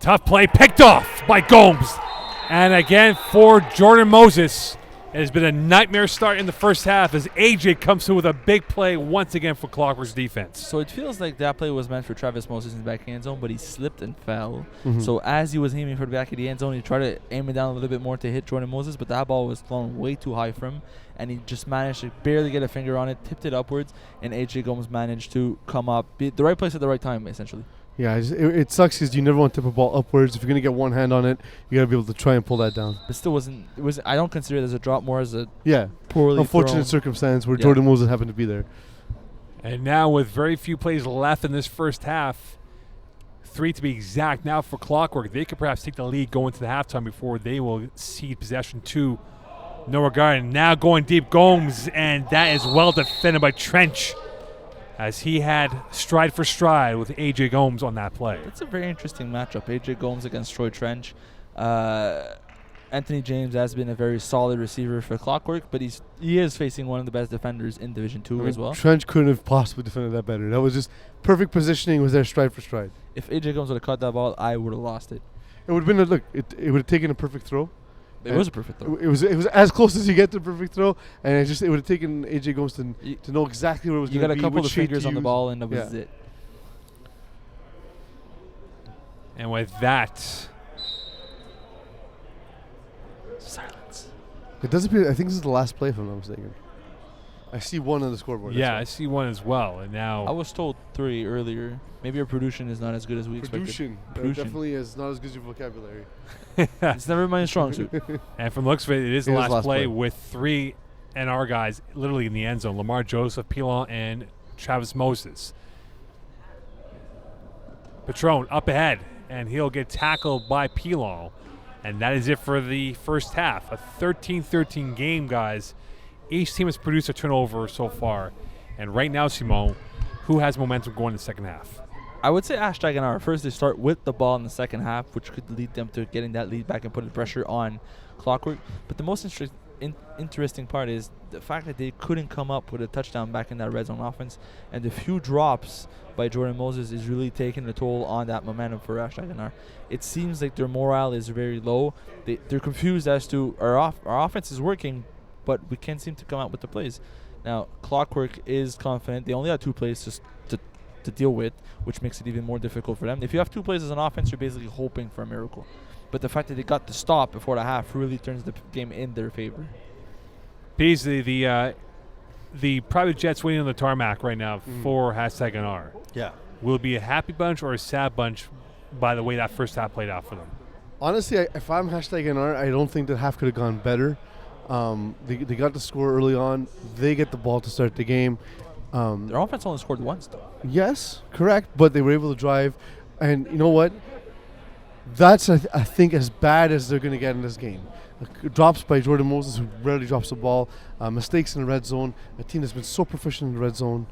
Speaker 1: Tough play, picked off by Gomes. And again for Jordan Moses, it has been a nightmare start in the first half as AJ comes through with a big play once again for Clockwork's defense.
Speaker 2: So it feels like that play was meant for Travis Moses in the back end zone, but he slipped and fell. So as he was aiming for the back of the end zone, he tried to aim it down a little bit more to hit Jordan Moses, but that ball was thrown way too high for him, and he just managed to barely get a finger on it, tipped it upwards, and AJ Gomes managed to come up, be the right place at the right time, essentially.
Speaker 3: Yeah, it sucks because you never want to tip a ball upwards. If you're going to get one hand on it, you got to be able to try and pull that down.
Speaker 2: But still I don't consider it as a drop, more as a
Speaker 3: poorly unfortunate
Speaker 2: thrown
Speaker 3: circumstance where Jordan Moses happened to be there.
Speaker 1: And now with very few plays left in this first half, 3 to be exact now for Clockwork, they could perhaps take the lead going to the halftime before they will cede possession to Noah Garden. Now going deep, Gomes, and that is well defended by Trench, as he had stride for stride with A.J. Gomes on that play.
Speaker 2: It's a very interesting matchup. A.J. Gomes against Troy Trench. Anthony James has been a very solid receiver for Clockwork, but he is facing one of the best defenders in Division 2 as well.
Speaker 3: Trench couldn't have possibly defended that better. That was just perfect positioning, was there stride for stride.
Speaker 2: If A.J. Gomes would have caught that ball, I would have lost it.
Speaker 3: It would have been it would have taken a perfect throw.
Speaker 2: It was a perfect throw.
Speaker 3: It was as close as you get to a perfect throw, and it would have taken AJ Gomes to know exactly where it was going to be.
Speaker 2: You got a couple of fingers on the ball, and that was it.
Speaker 1: And with that,
Speaker 2: silence.
Speaker 3: It does appear. I think this is the last play, if I'm not mistaken. I see 1 on the scoreboard.
Speaker 1: Yeah, I see 1 as well. And now
Speaker 2: I was told 3 earlier. Maybe our production is not as good as we expected.
Speaker 3: Definitely is not as good as your vocabulary.
Speaker 2: It's never my strong suit.
Speaker 1: And from the looks of it, it is the last play with 3 NR guys literally in the end zone. Lamar Joseph, Pilon, and Travis Moses. Patron up ahead, and he'll get tackled by Pilon. And that is it for the first half. A 13-13 game, guys. Each team has produced a turnover so far. And right now, Simone, who has momentum going in the second half?
Speaker 2: I would say #NR. First, they start with the ball in the second half, which could lead them to getting that lead back and putting pressure on Clockwork. But the most interesting part is the fact that they couldn't come up with a touchdown back in that red zone offense. And the few drops by Jordan Moses is really taking a toll on that momentum for #NR. It seems like their morale is very low. They're confused as to our offense is working, but we can't seem to come out with the plays. Now, Clockwork is confident. They only have 2 plays to deal with, which makes it even more difficult for them. If you have 2 plays as an offense, you're basically hoping for a miracle. But the fact that they got the stop before the half really turns the game in their favor.
Speaker 1: Pease, the private jet's waiting on the tarmac right now for #NR.
Speaker 3: Yeah.
Speaker 1: Will it be a happy bunch or a sad bunch by the way that first half played out for them?
Speaker 3: Honestly, if I'm #NR, I don't think that half could have gone better. They got the score early on. They get the ball to start the game.
Speaker 2: Their offense only scored once, though.
Speaker 3: Yes, correct. But they were able to drive. And you know what? That's, I think, as bad as they're going to get in this game. Drops by Jordan Moses, who rarely drops the ball. Mistakes in the red zone. A team that's been so proficient in the red zone.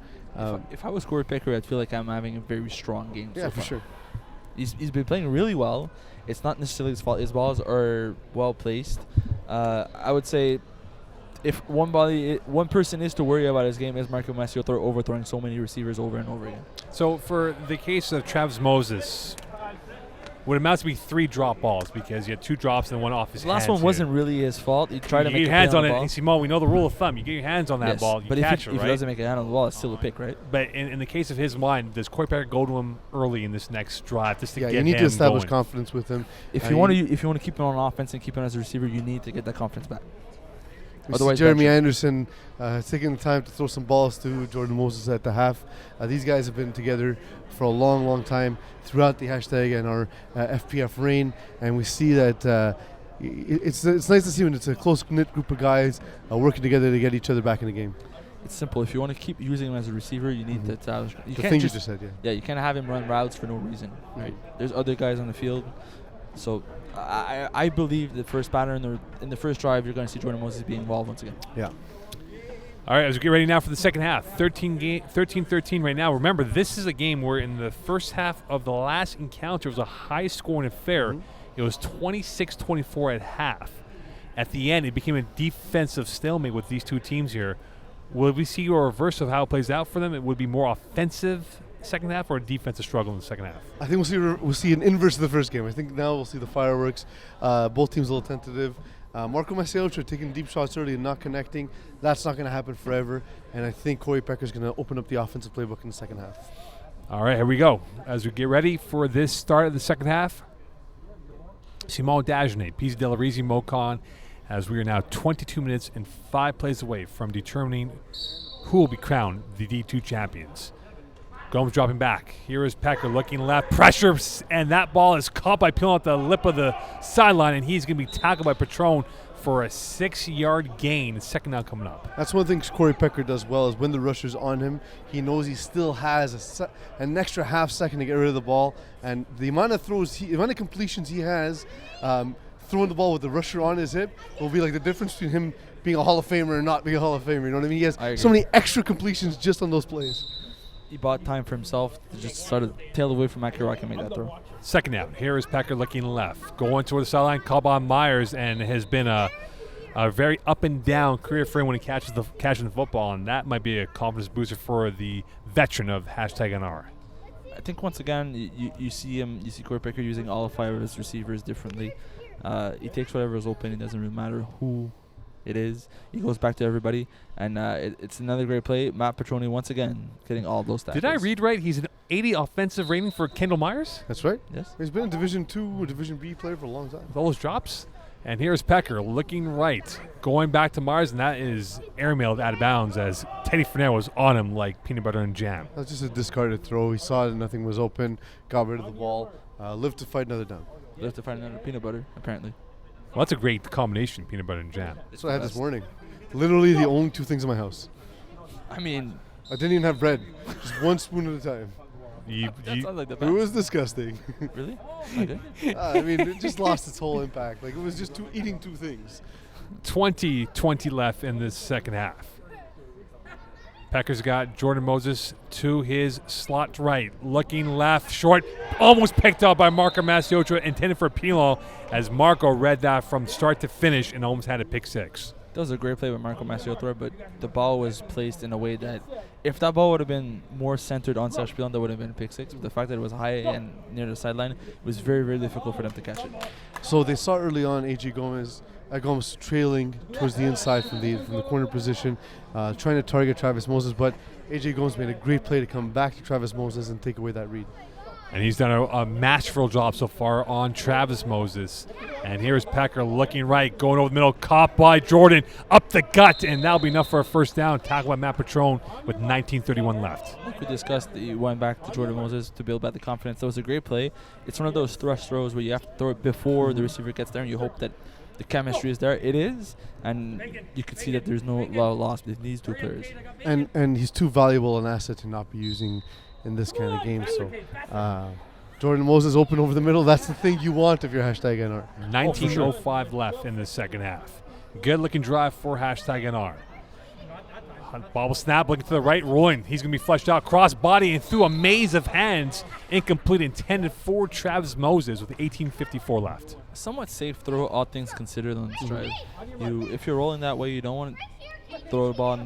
Speaker 2: If I was Corey Picker, I'd feel like I'm having a very strong game.
Speaker 3: Yeah,
Speaker 2: so
Speaker 3: for
Speaker 2: far.
Speaker 3: sure.
Speaker 2: He's been playing really well. It's not necessarily his fault. His balls are well placed. I would say if one person is to worry about his game is Marco Maciotto overthrowing so many receivers over and over again.
Speaker 1: So for the case of Travis Moses, would amounts to be 3 drop balls because you had 2 drops and 1 off his
Speaker 2: The last
Speaker 1: hands
Speaker 2: one wasn't really his fault. He tried to
Speaker 1: you
Speaker 2: make
Speaker 1: get your hands
Speaker 2: a
Speaker 1: on
Speaker 2: play
Speaker 1: it.
Speaker 2: the ball.
Speaker 1: And Simone, we know the rule of thumb. You get your hands on that
Speaker 2: Yes,
Speaker 1: ball, you
Speaker 2: but
Speaker 1: catch
Speaker 2: if
Speaker 1: it,
Speaker 2: he
Speaker 1: right?
Speaker 2: doesn't make a hand on the ball, it's still a pick, right?
Speaker 1: But in the case of his mind, does Corey Packer go to him early in this next drive just to get
Speaker 3: You
Speaker 1: him
Speaker 3: need to establish
Speaker 1: going?
Speaker 3: confidence with him.
Speaker 2: If you want to keep him on offense and keep him as a receiver, you need to get that confidence back.
Speaker 3: We see
Speaker 2: Otherwise,
Speaker 3: Jeremy
Speaker 2: bench him.
Speaker 3: Anderson taking the time to throw some balls to Jordan Moses at the half. These guys have been together for a long, long time throughout the hashtag and our FPF reign, and we see that it's nice to see when it's a close-knit group of guys working together to get each other back in the game.
Speaker 2: It's simple. If you want to keep using him as a receiver, you need to establish. You
Speaker 3: The
Speaker 2: can't
Speaker 3: thing
Speaker 2: just,
Speaker 3: you just said, yeah.
Speaker 2: yeah, you can't have him run routes for no reason, right? There's other guys on the field, so I believe the first pattern in the first drive, you're going to see Jordan Moses being involved once again.
Speaker 3: Yeah.
Speaker 1: All right, as we get ready now for the second half, 13-13 right now. Remember, this is a game where in the first half of the last encounter, it was a high-scoring affair. It was 26-24 at half. At the end, it became a defensive stalemate with these 2 teams here. Will we see a reverse of how it plays out for them? It would be more offensive second half or a defensive struggle in the second half?
Speaker 3: I think we'll see an inverse of the first game. I think now we'll see the fireworks. Both teams a little tentative. Marco Maciotto taking deep shots early and not connecting. That's not going to happen forever. And I think Corey Pecker's going to open up the offensive playbook in the second half.
Speaker 1: All right, here we go. As we get ready for this start of the second half, Simone Dagenet, Pizzi Delarizi, Mocon, as we are now 22 minutes and 5 plays away from determining who will be crowned the D2 champions. Gomes dropping back. Here is Pecker looking left. Pressure, and that ball is caught by Pilon at the lip of the sideline, and he's going to be tackled by Patron for a 6-yard gain. Second down coming up.
Speaker 3: That's one thing Corey Pecker does well is when the rusher's on him, he knows he still has an extra half second to get rid of the ball. And the amount of the amount of completions he has throwing the ball with the rusher on his hip will be like the difference between him being a Hall of Famer and not being a Hall of Famer. You know what I mean? He has so many extra completions just on those plays.
Speaker 2: He bought time for himself to just sort of tail away from Akira and make that throw.
Speaker 1: Second down. Here is Pecker looking left. Going toward the sideline, Calban Myers, and has been a very up and down career for him when he catching the football, and that might be a confidence booster for the veteran of #NR.
Speaker 2: I think once again you see Corey Picker using all 5 of his receivers differently. He takes whatever is open. It doesn't really matter who it is. He goes back to everybody, and it's another great play. Matt Petroni once again getting all those tackles.
Speaker 1: Did I read right? He's an 80 offensive rating for Kendall Myers
Speaker 3: That's right.
Speaker 2: Yes.
Speaker 3: He's been a Division II or Division B player for a long time.
Speaker 1: with all those drops. And here's Pecker looking right, going back to Myers, and that is airmailed out of bounds as Teddy Fournette was on him like peanut butter and jam.
Speaker 3: That's just a discarded throw. He saw that nothing was open, got rid of the ball, lived to fight another down.
Speaker 2: They have to find another peanut butter, apparently.
Speaker 1: Well, that's a great combination, peanut butter and jam.
Speaker 3: That's what I had this morning. Literally the only 2 things in my house.
Speaker 2: I mean,
Speaker 3: I didn't even have bread. Just 1 spoon at a time.
Speaker 2: That sounds like the
Speaker 3: It
Speaker 2: best.
Speaker 3: was disgusting.
Speaker 2: Really? Okay.
Speaker 3: I mean, it just lost its whole impact. Like, it was just eating two things.
Speaker 1: 20 left in the second half. Packers got Jordan Moses to his slot right, looking left, short, almost picked up by Marco Masiocha, intended for Pilon, as Marco read that from start to finish and almost had a pick six.
Speaker 2: That was a great play with Marco Masiotra, but the ball was placed in a way that if that ball would have been more centered on Serge Pilon, that would have been a pick six. But the fact that it was high and near the sideline, it was very, very difficult for them to catch it.
Speaker 3: So they saw early on AJ Gomez trailing towards the inside from the corner position, trying to target Travis Moses, but AJ Gomez made a great play to come back to Travis Moses and take away that read.
Speaker 1: And he's done a masterful job so far on Travis Moses. And here's Packer looking right, going over the middle, caught by Jordan, up the gut, and that'll be enough for a first down. Tackled by Matt Patron with 19:31 left.
Speaker 2: Like we discussed, he went back to Jordan Moses to build back the confidence. That was a great play. It's one of those thrust throws where you have to throw it before the receiver gets there, and you hope that the chemistry is there. It is, and you can see that there's no loss between these two players.
Speaker 3: And he's too valuable an asset to not be using in this kind of game. So Jordan Moses open over the middle. That's the thing you want if you're #NR.
Speaker 1: 19:05 left in the second half. Good looking drive for #NR. Bobble snap, looking to the right, rolling. He's going to be flushed out, cross body, and through a maze of hands. Incomplete, intended for Travis Moses with 18:54 left.
Speaker 2: Somewhat safe throw, all things considered on this drive. If you're rolling that way, you don't want to throw the ball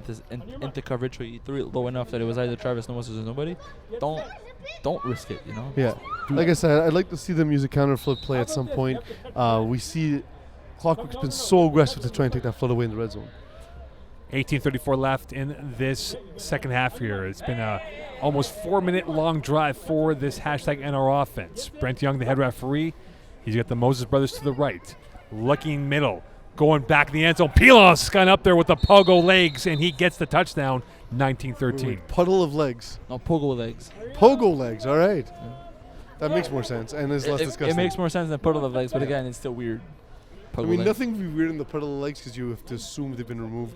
Speaker 2: into coverage where you threw it low enough that it was either Travis Moses or nobody. Don't risk it, you know?
Speaker 3: Yeah. Like I said, I'd like to see them use a counter flood play at some point. We see Clockwork's been so aggressive to try and take that flood away in the red zone.
Speaker 1: 18:34 left in this second half here. It's been a almost 4-minute long drive for this #NR offense. Brent Young, the head referee, he's got the Moses brothers to the right. Looking middle, going back in the end zone. Pilon's gone up there with the pogo legs, and he gets the touchdown, 19-13.
Speaker 3: Puddle of legs.
Speaker 2: No, pogo legs.
Speaker 3: Pogo legs, all right. That makes more sense and is less disgusting.
Speaker 2: It makes more sense than puddle of legs, but again, it's still weird.
Speaker 3: I mean, nothing would be weird in the puddle of legs because you have to assume they've been removed.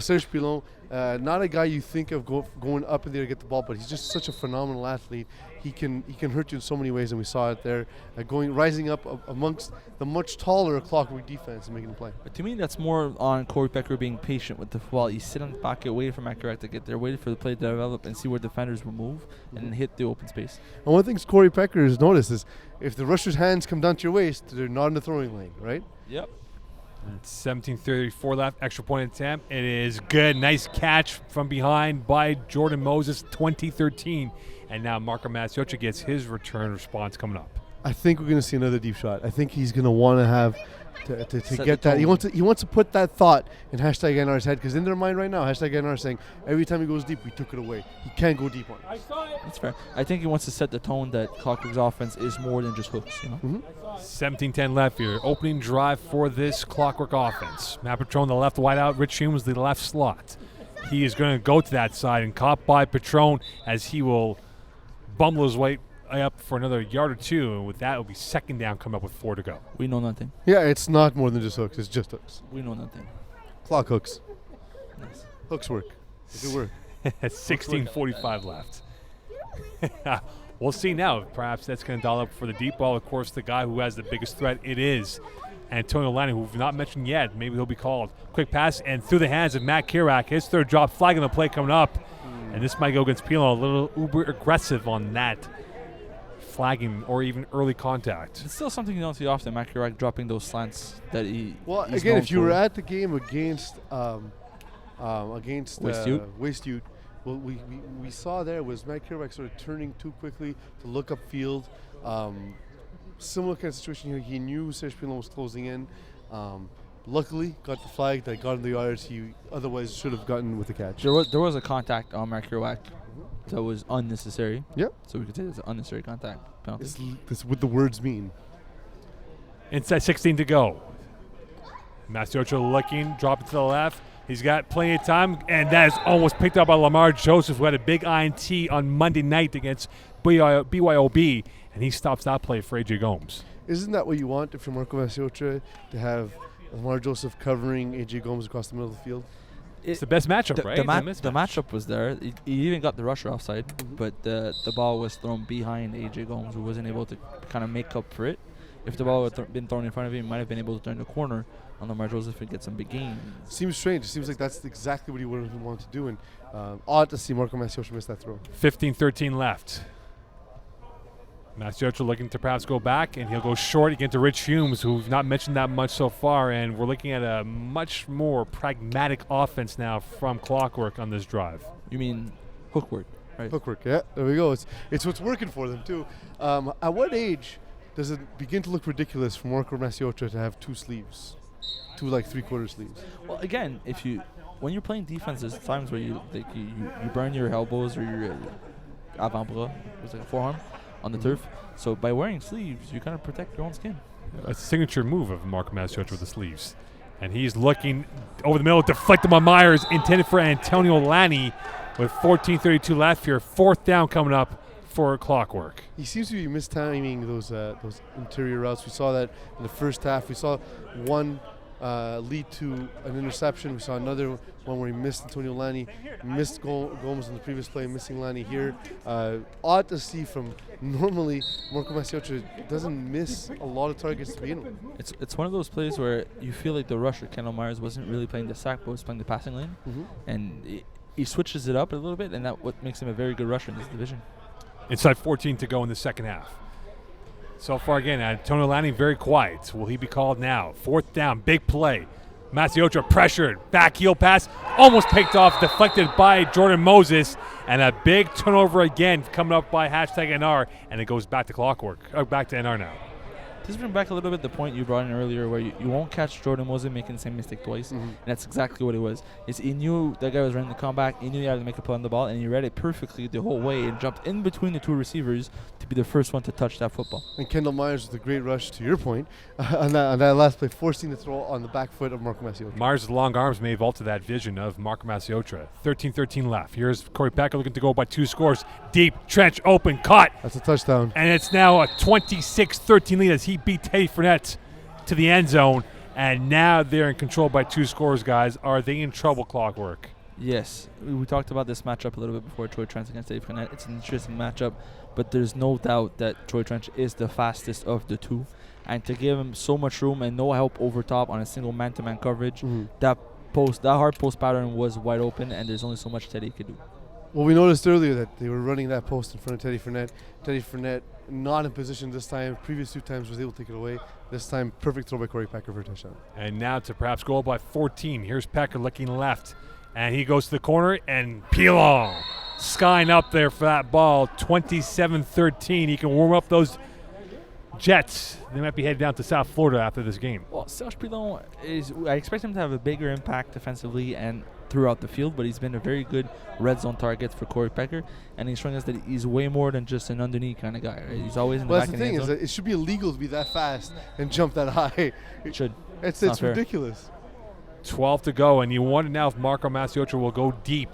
Speaker 3: Serge Pilon, not a guy you think of going up in there to get the ball, but he's just such a phenomenal athlete. He can hurt you in so many ways, and we saw it there. Rising up amongst the much taller Clockwork defense and making a play.
Speaker 2: But to me, that's more on Corey Pecker being patient with the ball. You sit on the pocket, waiting for McIntyre to get there, waiting for the play to develop, and see where defenders will move, and then hit the open space.
Speaker 3: And one thing Corey Pecker has noticed is if the rusher's hands come down to your waist, they're not in the throwing lane, right?
Speaker 2: Yep.
Speaker 1: 17:34 left, extra point attempt. It is good. Nice catch from behind by Jordan Moses, 20-13. And now Marco Masiocha gets his return response coming up.
Speaker 3: I think we're going to see another deep shot. I think he's going to want to have to get that. He wants to put that thought in #NR's head because in their mind right now, #NR is saying every time he goes deep, we took it away. He can't go deep on it.
Speaker 2: That's fair. I think he wants to set the tone that Clockwork's offense is more than just hooks, you know?
Speaker 3: Mm-hmm.
Speaker 1: 17-10 left here. Opening drive for this Clockwork offense. Matt Patron, the left wide out. Rich Humes, the left slot. He is going to go to that side and caught by Patron as he will bumble his way up for another yard or two. And with that, it'll be second down coming up with 4 to go.
Speaker 2: We know nothing.
Speaker 3: Yeah, it's not more than just hooks. It's just hooks.
Speaker 2: We know nothing.
Speaker 3: Clock hooks.
Speaker 2: Nice.
Speaker 3: Hooks work. They do work.
Speaker 1: 16:45 left. We'll see now. Perhaps that's going to dial up for the deep ball. Of course, the guy who has the biggest threat, it is Antonio Lanning, who we've not mentioned yet. Maybe he'll be called. Quick pass and through the hands of Matt Kirak. His third drop, flagging the play coming up. And this might go against Pilon, a little uber aggressive on that flagging or even early contact.
Speaker 2: It's still something you don't see often, Matt Kirak dropping those slants that he.
Speaker 3: Well,
Speaker 2: he's
Speaker 3: again,
Speaker 2: known
Speaker 3: if you
Speaker 2: for.
Speaker 3: were at the game against Waste Ute, what we saw there was Matt Kirak sort of turning too quickly to look upfield. Similar kind of situation here. He knew Serge Pilon was closing in. Luckily, got the flag that got him the yards he otherwise should have gotten with the catch.
Speaker 2: There was a contact on Matt Kirak that was unnecessary.
Speaker 3: Yep.
Speaker 2: So we could say it's an unnecessary contact penalty.
Speaker 3: This what the words mean.
Speaker 1: Inside 16 to go. Masiocha looking, drop it to the left. He's got plenty of time, and that is almost picked up by Lamar Joseph, who had a big INT on Monday night against BYOB, and he stops that play for AJ Gomes.
Speaker 3: Isn't that what you want if you're Marco Masiocha, to have Lamar Joseph covering AJ Gomes across the middle of the field?
Speaker 1: It's the best matchup, right?
Speaker 2: The
Speaker 1: It's a mismatch.
Speaker 2: matchup was there. He even got the rusher offside, but the ball was thrown behind AJ Gomes, who wasn't able to kind of make up for it. If the ball had been thrown in front of him, he might have been able to turn the corner on Lamar Joseph and get some big gains.
Speaker 3: Seems strange. It seems like that's exactly what he would have wanted to do. And odd to see Marco Masiocha miss that throw.
Speaker 1: 15-13 left. Masiocha looking to perhaps go back, and he'll go short again to Rich Humes, who we've not mentioned that much so far, and we're looking at a much more pragmatic offense now from Clockwork on this drive.
Speaker 2: You mean hook work, right?
Speaker 3: Clockwork, yeah. There we go. It's what's working for them, too. At what age does it begin to look ridiculous for Marco Masiocha to have two sleeves? Two, like, three-quarter sleeves?
Speaker 2: Well, again, when you're playing defense, there's times where you burn your elbows or your avant-bras, it's like a forearm, on the turf. So by wearing sleeves, you kind of protect your own skin.
Speaker 1: A signature move of Marco Masiocha with the sleeves. And he's looking over the middle, deflected by Myers, intended for Antonio Lani with 14:32 left here. 4th down coming up for Clockwork.
Speaker 3: He seems to be mistiming those interior routes. We saw that in the first half. We saw one lead to an interception. We saw another one where he missed Antonio Lani, missed Gomes in the previous play, missing Lani here. Odd to see from normally Marco Masiocha doesn't miss a lot of targets to begin with.
Speaker 2: It's one of those plays where you feel like the rusher, Kendall Myers, wasn't really playing the sack, but was playing the passing lane. And he switches it up a little bit, and that's what makes him a very good rusher in this division.
Speaker 1: Inside 14 to go in the second half. So far again, Antonio Lani very quiet. Will he be called now? 4th down, big play. Masiocha pressured, back heel pass, almost picked off, deflected by Jordan Moses, and a big turnover again coming up by #NR, and it goes back to Clockwork, back to NR now.
Speaker 2: Just bring back a little bit the point you brought in earlier where you won't catch Jordan Moses making the same mistake twice. And that's exactly what it was. He knew that guy was running the comeback. He knew he had to make a play on the ball, and he read it perfectly the whole way and jumped in between the two receivers to be the first one to touch that football.
Speaker 3: And Kendall Myers with a great rush, to your point, on that last play, forcing the throw on the back foot of Marco Masiocha.
Speaker 1: Myers' long arms may have altered that vision of Marco Masiocha. 13-13 left. Here's Corey Packer looking to go by 2 scores. Deep, trench, open, caught.
Speaker 3: That's a touchdown.
Speaker 1: And it's now a 26-13 lead as he beat Teddy Fournette to the end zone. And now they're in control by 2 scores, guys. Are they in trouble, Clockwork?
Speaker 2: Yes. We talked about this matchup a little bit before, Troy Trench against Teddy Fournette. It's an interesting matchup, but there's no doubt that Troy Trench is the fastest of the two. And to give him so much room and no help over top on a single man-to-man coverage, that hard post pattern was wide open, and there's only so much Teddy could do.
Speaker 3: Well, we noticed earlier that they were running that post in front of Teddy Fournette. Teddy Fournette not in position this time. Previous 2 times was able to take it away. This time, perfect throw by Corey Packer for a touchdown.
Speaker 1: And now to perhaps go up by 14. Here's Packer looking left. And he goes to the corner, and Pilon skying up there for that ball. 27-13. He can warm up those Jets. They might be headed down to South Florida after this game.
Speaker 2: Well, Serge Pilon I expect him to have a bigger impact defensively and throughout the field, but he's been a very good red zone target for Corey Packer, and he's showing us that he's way more than just an underneath kind of guy. Right? He's always in the back
Speaker 3: That's
Speaker 2: of
Speaker 3: the
Speaker 2: the
Speaker 3: thing
Speaker 2: end
Speaker 3: is
Speaker 2: zone.
Speaker 3: that it should be illegal to be that fast and jump that high.
Speaker 2: It should.
Speaker 3: It's
Speaker 2: not fair.
Speaker 3: ridiculous.
Speaker 1: 12 to go, and you wonder now if Marco Masiocha will go deep.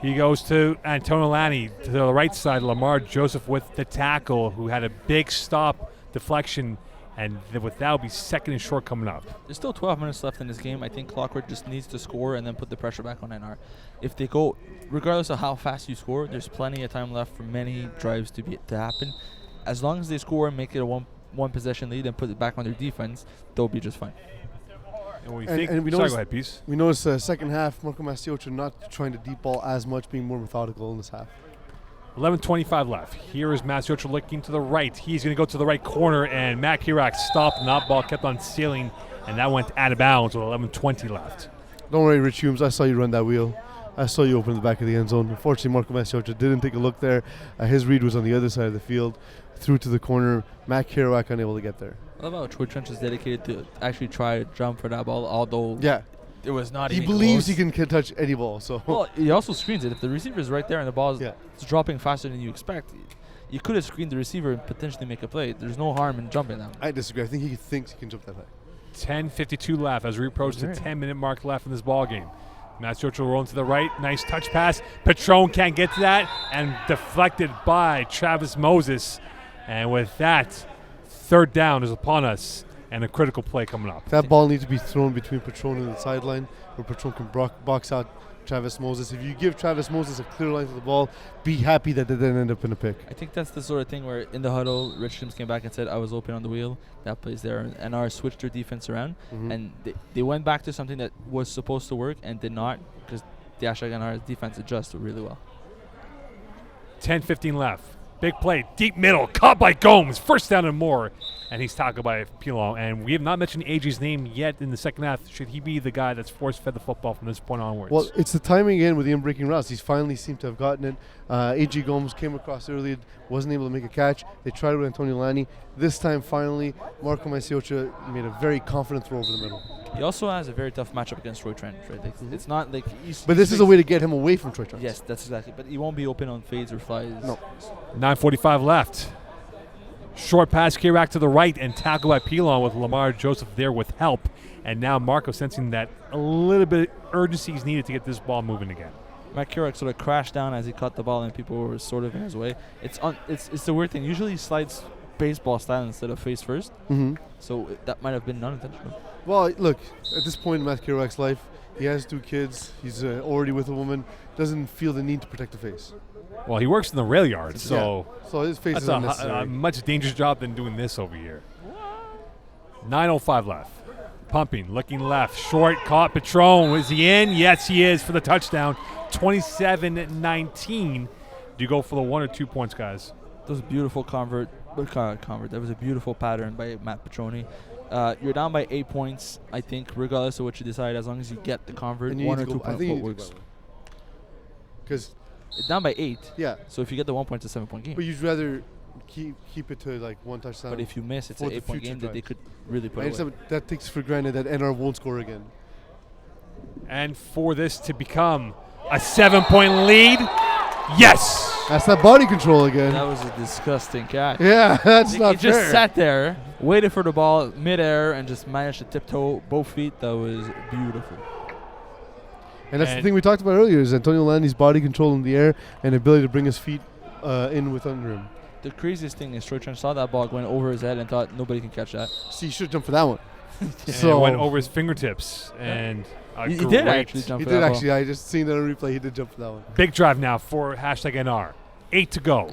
Speaker 1: He goes to Antonio Lani to the right side. Lamar Joseph with the tackle, who had a big stop deflection, and with that will be 2nd and short coming up.
Speaker 2: There's still 12 minutes left in this game. I think Clockwork just needs to score and then put the pressure back on NR. If they go, regardless of how fast you score, there's plenty of time left for many drives to happen. As long as they score and make it a one possession lead and put it back on their defense, they'll be just fine.
Speaker 1: And we
Speaker 3: And-
Speaker 1: think,
Speaker 3: and we
Speaker 1: sorry,
Speaker 3: noticed-
Speaker 1: go ahead, Peace.
Speaker 3: We noticed second half, Marco Masiocha not trying to deep ball as much, being more methodical in this half.
Speaker 1: 11:25 left. Here is Masiocha looking to the right. He's going to go to the right corner, and Matt Kirak stopped, and that ball kept on sailing, and that went out of bounds with 11:20 left.
Speaker 3: Don't worry, Rich Humes. I saw you run that wheel. I saw you open the back of the end zone. Unfortunately, Marco Masiocha didn't take a look there. His read was on the other side of the field, through to the corner. Matt Kirak unable to get there.
Speaker 2: I love how Troy Trench is dedicated to actually try to jump for that ball, although
Speaker 3: Yeah,
Speaker 2: it was not
Speaker 3: he
Speaker 2: even
Speaker 3: believes
Speaker 2: close.
Speaker 3: he can touch any ball. So
Speaker 2: Well, he also screens it. If the receiver is right there and the ball is
Speaker 3: Yeah.
Speaker 2: dropping faster than you expect, you could have screened the receiver and potentially make a play. There's no harm in jumping that.
Speaker 3: I disagree. I think he thinks he can jump that high.
Speaker 1: 10:52 left as we approach the
Speaker 2: Very.
Speaker 1: 10-minute mark left in this ball game. Masiocha rolling to the right. Nice touch pass. Patron can't get to that, and deflected by Travis Moses. And with that, 3rd down is upon us and a critical play coming up.
Speaker 3: That ball needs to be thrown between Patron and the sideline, where Patron can box out Travis Moses. If you give Travis Moses a clear line to the ball, be happy that they didn't end up in a pick.
Speaker 2: I think that's the sort of thing where in the huddle, Rich Sims came back and said, I was open on the wheel. That plays there. And our switched their defense around. And they went back to something that was supposed to work and did not, because the Hashtag NR defense adjusted really well.
Speaker 1: 10-15 left. Big play, deep middle, caught by Gomes. First down and more. And he's tackled by Pilon. And we have not mentioned AG's name yet in the second half. Should he be the guy that's force-fed the football from this point onwards?
Speaker 3: Well, it's the timing again with the in-breaking routes. He's finally seemed to have gotten it. AG Gomes came across early, wasn't able to make a catch. They tried with Antonio Lani. This time, finally, Marco Masiocha made a very confident throw over the middle.
Speaker 2: He also has a very tough matchup against Troy Trench, right? Like, it's not like
Speaker 3: But this is a way to get him away from Troy Trench.
Speaker 2: Yes, that's exactly. But he won't be open on fades or flies.
Speaker 3: No.
Speaker 1: 9:45 left. Short pass here back to the right and tackle by Pilon with Lamar Joseph there with help. And now Marco sensing that a little bit of urgency is needed to get this ball moving again.
Speaker 2: Matt Kurek sort of crashed down as he caught the ball and people were sort of in his way. It's the weird thing. Usually he slides baseball style instead of face first. So that might have been non-intentional.
Speaker 3: Well, look, at this point in Matt Kirak's life, he has 2 kids. He's already with a woman. Doesn't feel the need to protect the face.
Speaker 1: Well, he works in the rail yard, so
Speaker 3: So his face
Speaker 1: that's
Speaker 3: is unnecessary.
Speaker 1: a much dangerous job than doing this over here. 9:05 left. Pumping, looking left, short, caught Patron. Is he in? Yes, he is for the touchdown. 27-19. Do you go for the 1 or 2 points, guys?
Speaker 2: That was a beautiful convert. That was a beautiful pattern by Matt Petroni. You're down by 8 points, I think, regardless of what you decide. As long as you get the convert,
Speaker 3: And you
Speaker 2: 1
Speaker 3: need
Speaker 2: or
Speaker 3: to
Speaker 2: 2
Speaker 3: go- I
Speaker 2: point
Speaker 3: think you
Speaker 2: what
Speaker 3: need to
Speaker 2: works.
Speaker 3: go that way. Because,
Speaker 2: It's down by 8.
Speaker 3: yeah,
Speaker 2: So if you get the 1 point, it's a 7-point game.
Speaker 3: but you'd rather keep it to like 1 touchdown.
Speaker 2: But if you miss, it's
Speaker 3: for
Speaker 2: an
Speaker 3: the
Speaker 2: 8-point
Speaker 3: future
Speaker 2: game that they
Speaker 3: drives.
Speaker 2: could really put
Speaker 3: I
Speaker 2: away.
Speaker 3: understand, but that takes for granted that NR won't score again.
Speaker 1: And for this to become a 7-point lead, yes!
Speaker 3: That's that body control again.
Speaker 2: That was a disgusting catch.
Speaker 3: Yeah, that's
Speaker 2: He
Speaker 3: not
Speaker 2: just
Speaker 3: fair.
Speaker 2: sat there, waited for the ball midair, and just managed to tiptoe both feet. That was beautiful.
Speaker 3: And that's the
Speaker 1: And-
Speaker 3: thing we talked about earlier, is Antonio Landi's body control in the air and ability to bring his feet in with under him.
Speaker 2: The craziest thing is Troy Trench saw that ball going over his head and thought nobody can catch that.
Speaker 3: See, he should have jumped for that one.
Speaker 1: And
Speaker 3: So-
Speaker 1: it went over his fingertips. And a
Speaker 2: He did
Speaker 1: great
Speaker 2: actually jump
Speaker 3: He
Speaker 2: for
Speaker 3: did
Speaker 2: that ball.
Speaker 3: actually. I just seen that on replay. He did jump for that one.
Speaker 1: Big drive now for hashtag NR. 8 to go.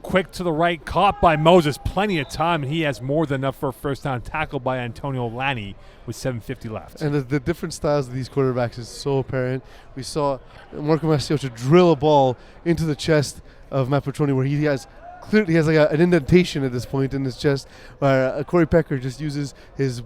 Speaker 1: Quick to the right, caught by Moses. Plenty of time, and he has more than enough for a first down. Tackled by Antonio Lani with 7:50 left.
Speaker 3: And the different styles of these quarterbacks is so apparent. We saw Marco Masiocha drill a ball into the chest of Matt Petroni, where he has like an indentation at this point in his chest. Where Corey Pecker just uses his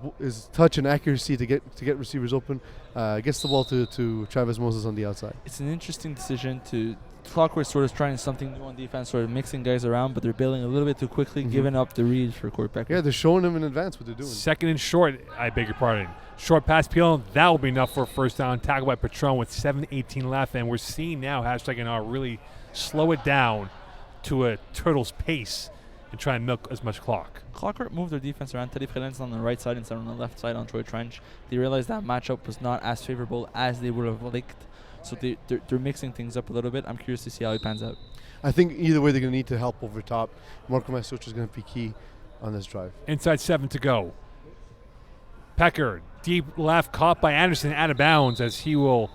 Speaker 3: touch and accuracy to get receivers open. Gets the ball to Travis Moses on the outside.
Speaker 2: It's an interesting decision to Clockwork sort of trying something new on defense, sort of mixing guys around, but they're building a little bit too quickly, giving up the reads for Corey Pecker.
Speaker 3: Yeah, they're showing him in advance what they're doing.
Speaker 1: Second and short, I beg your pardon. Short pass peel, that will be enough for a first down. Tackled by Patron with 7:18 left, and we're seeing now hashtag NR really slow it down to a turtle's pace and try and milk as much clock.
Speaker 2: Clockwork moved their defense around. Teddy Freden's on the right side instead of on the left side on Troy Trench. They realized that matchup was not as favorable as they would have liked. So they're mixing things up a little bit. I'm curious to see how he pans out.
Speaker 3: I think either way they're going to need to help over top. Marco Masiocha is going to be key on this drive.
Speaker 1: Inside 7 to go. Pecker, deep left, caught by Anderson out of bounds as he will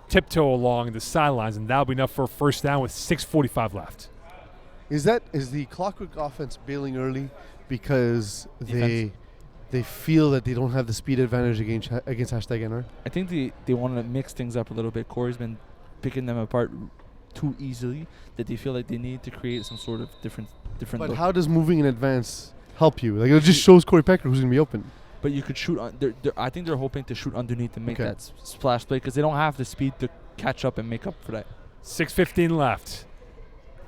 Speaker 1: tiptoe along the sidelines, and that'll be enough for a first down with 6:45 left.
Speaker 3: Is the Clockwork offense bailing early because they feel that they don't have the speed advantage against hashtag NR?
Speaker 2: I think they want to mix things up a little bit. Corey's been picking them apart too easily that they feel like they need to create some sort of different
Speaker 3: But
Speaker 2: look.
Speaker 3: how does moving in advance help you? Like, it just shows Corey Pecker who's going to be open.
Speaker 2: But you could shoot on. I think they're hoping to shoot underneath and make
Speaker 3: Okay.
Speaker 2: that splash play because they don't have the speed to catch up and make up for that.
Speaker 1: 6:15 left.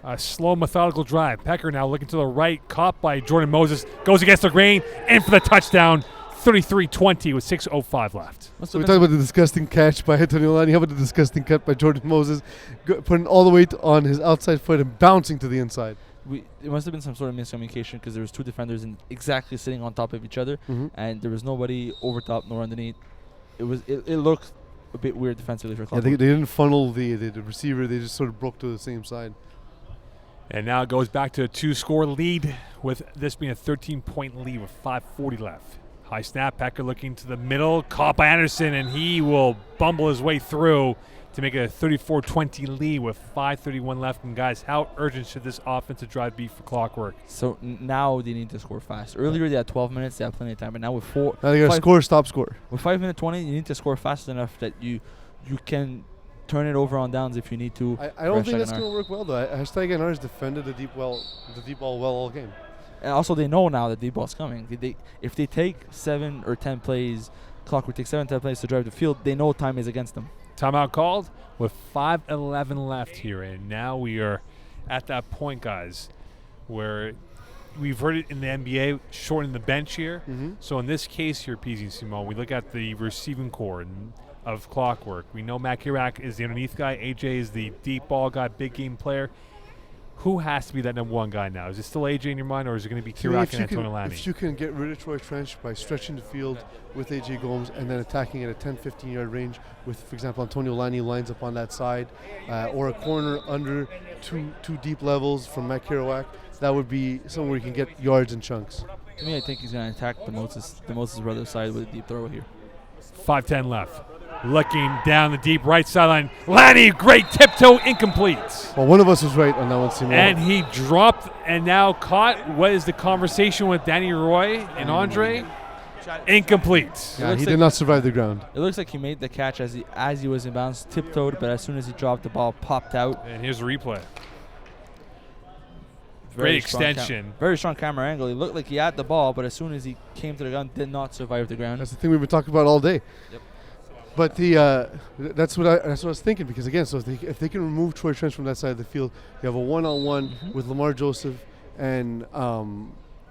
Speaker 1: A slow, methodical drive. Pecker now looking to the right, caught by Jordan Moses. Goes against the grain, in for the touchdown. 33-20 with 6:05 left.
Speaker 2: Must
Speaker 3: So
Speaker 2: have
Speaker 3: we
Speaker 2: been
Speaker 3: talked about the disgusting catch by Antonio Lani. How about the disgusting cut by Jordan Moses? Putting all the weight on his outside foot and bouncing to the inside.
Speaker 2: it must have been some sort of miscommunication because there was two defenders exactly sitting on top of each other, and there was nobody over top nor underneath. It looked a bit weird defensively for
Speaker 3: Yeah,
Speaker 2: Clockwork.
Speaker 3: they didn't funnel the receiver. They just sort of broke to the same side.
Speaker 1: And now it goes back to a 2-score lead, with this being a 13-point lead with 5:40 left. High snap. Pecker looking to the middle. Caught by Anderson, and he will bumble his way through to make it a 34-20 lead with 5:31 left. And guys, how urgent should this offensive drive be for Clockwork?
Speaker 2: So now they need to score fast. Earlier they had 12 minutes, they had plenty of time, but now with
Speaker 3: Now they got to score, stop score.
Speaker 2: with 5 minutes 20, you need to score fast enough that you can turn it over on downs if you need to.
Speaker 3: I don't think that's going to work well though. Hashtag NR has defended the deep ball well all game.
Speaker 2: And also they know now that deep ball's coming. If they take 7 or 10 plays, Clockwork takes 7 10 plays to drive the field, they know time is against them.
Speaker 1: Timeout called with 5:11 left here, and now we are at that point, guys, where we've heard it in the NBA, shortening the bench here.
Speaker 3: Mm-hmm.
Speaker 1: So in this case here, PZ and Simone, we look at the receiving core of Clockwork. We know Matt Kirak is the underneath guy. AJ is the deep ball guy, big game player. Who has to be that number one guy now? Is it still AJ in your mind, or is it going to be Kirak and Antonio Lani?
Speaker 3: If you can get rid of Troy Trench by stretching the field with AJ Gomes and then attacking at a 10-15 yard range with, for example, Antonio Lani lines up on that side, or a corner under two deep levels from Matt Kirak, that would be somewhere you can get yards in chunks.
Speaker 2: To me, I think he's going to attack the Moses brother side with a deep throw here.
Speaker 1: 5:10 left. Looking down the deep right sideline. Lanny, great tiptoe, incomplete.
Speaker 3: Well, one of us was right on that one, Simone.
Speaker 1: And he dropped and now caught. What is the conversation with Danny Roy and Andre? Incomplete.
Speaker 3: Yeah, he did not survive the ground.
Speaker 2: It looks like he made the catch as he was in bounds, tiptoed, but as soon as he dropped the ball, popped out.
Speaker 1: And here's the replay.
Speaker 2: Very
Speaker 1: Great
Speaker 2: strong
Speaker 1: extension.
Speaker 2: Very strong camera angle. He looked like he had the ball, but as soon as he came to the ground, did not survive the ground.
Speaker 3: That's the thing we've been talking about all day.
Speaker 2: Yep.
Speaker 3: But that's what I was thinking, because again, so if they can remove Troy Trench from that side of the field, you have a one-on-one with Lamar Joseph and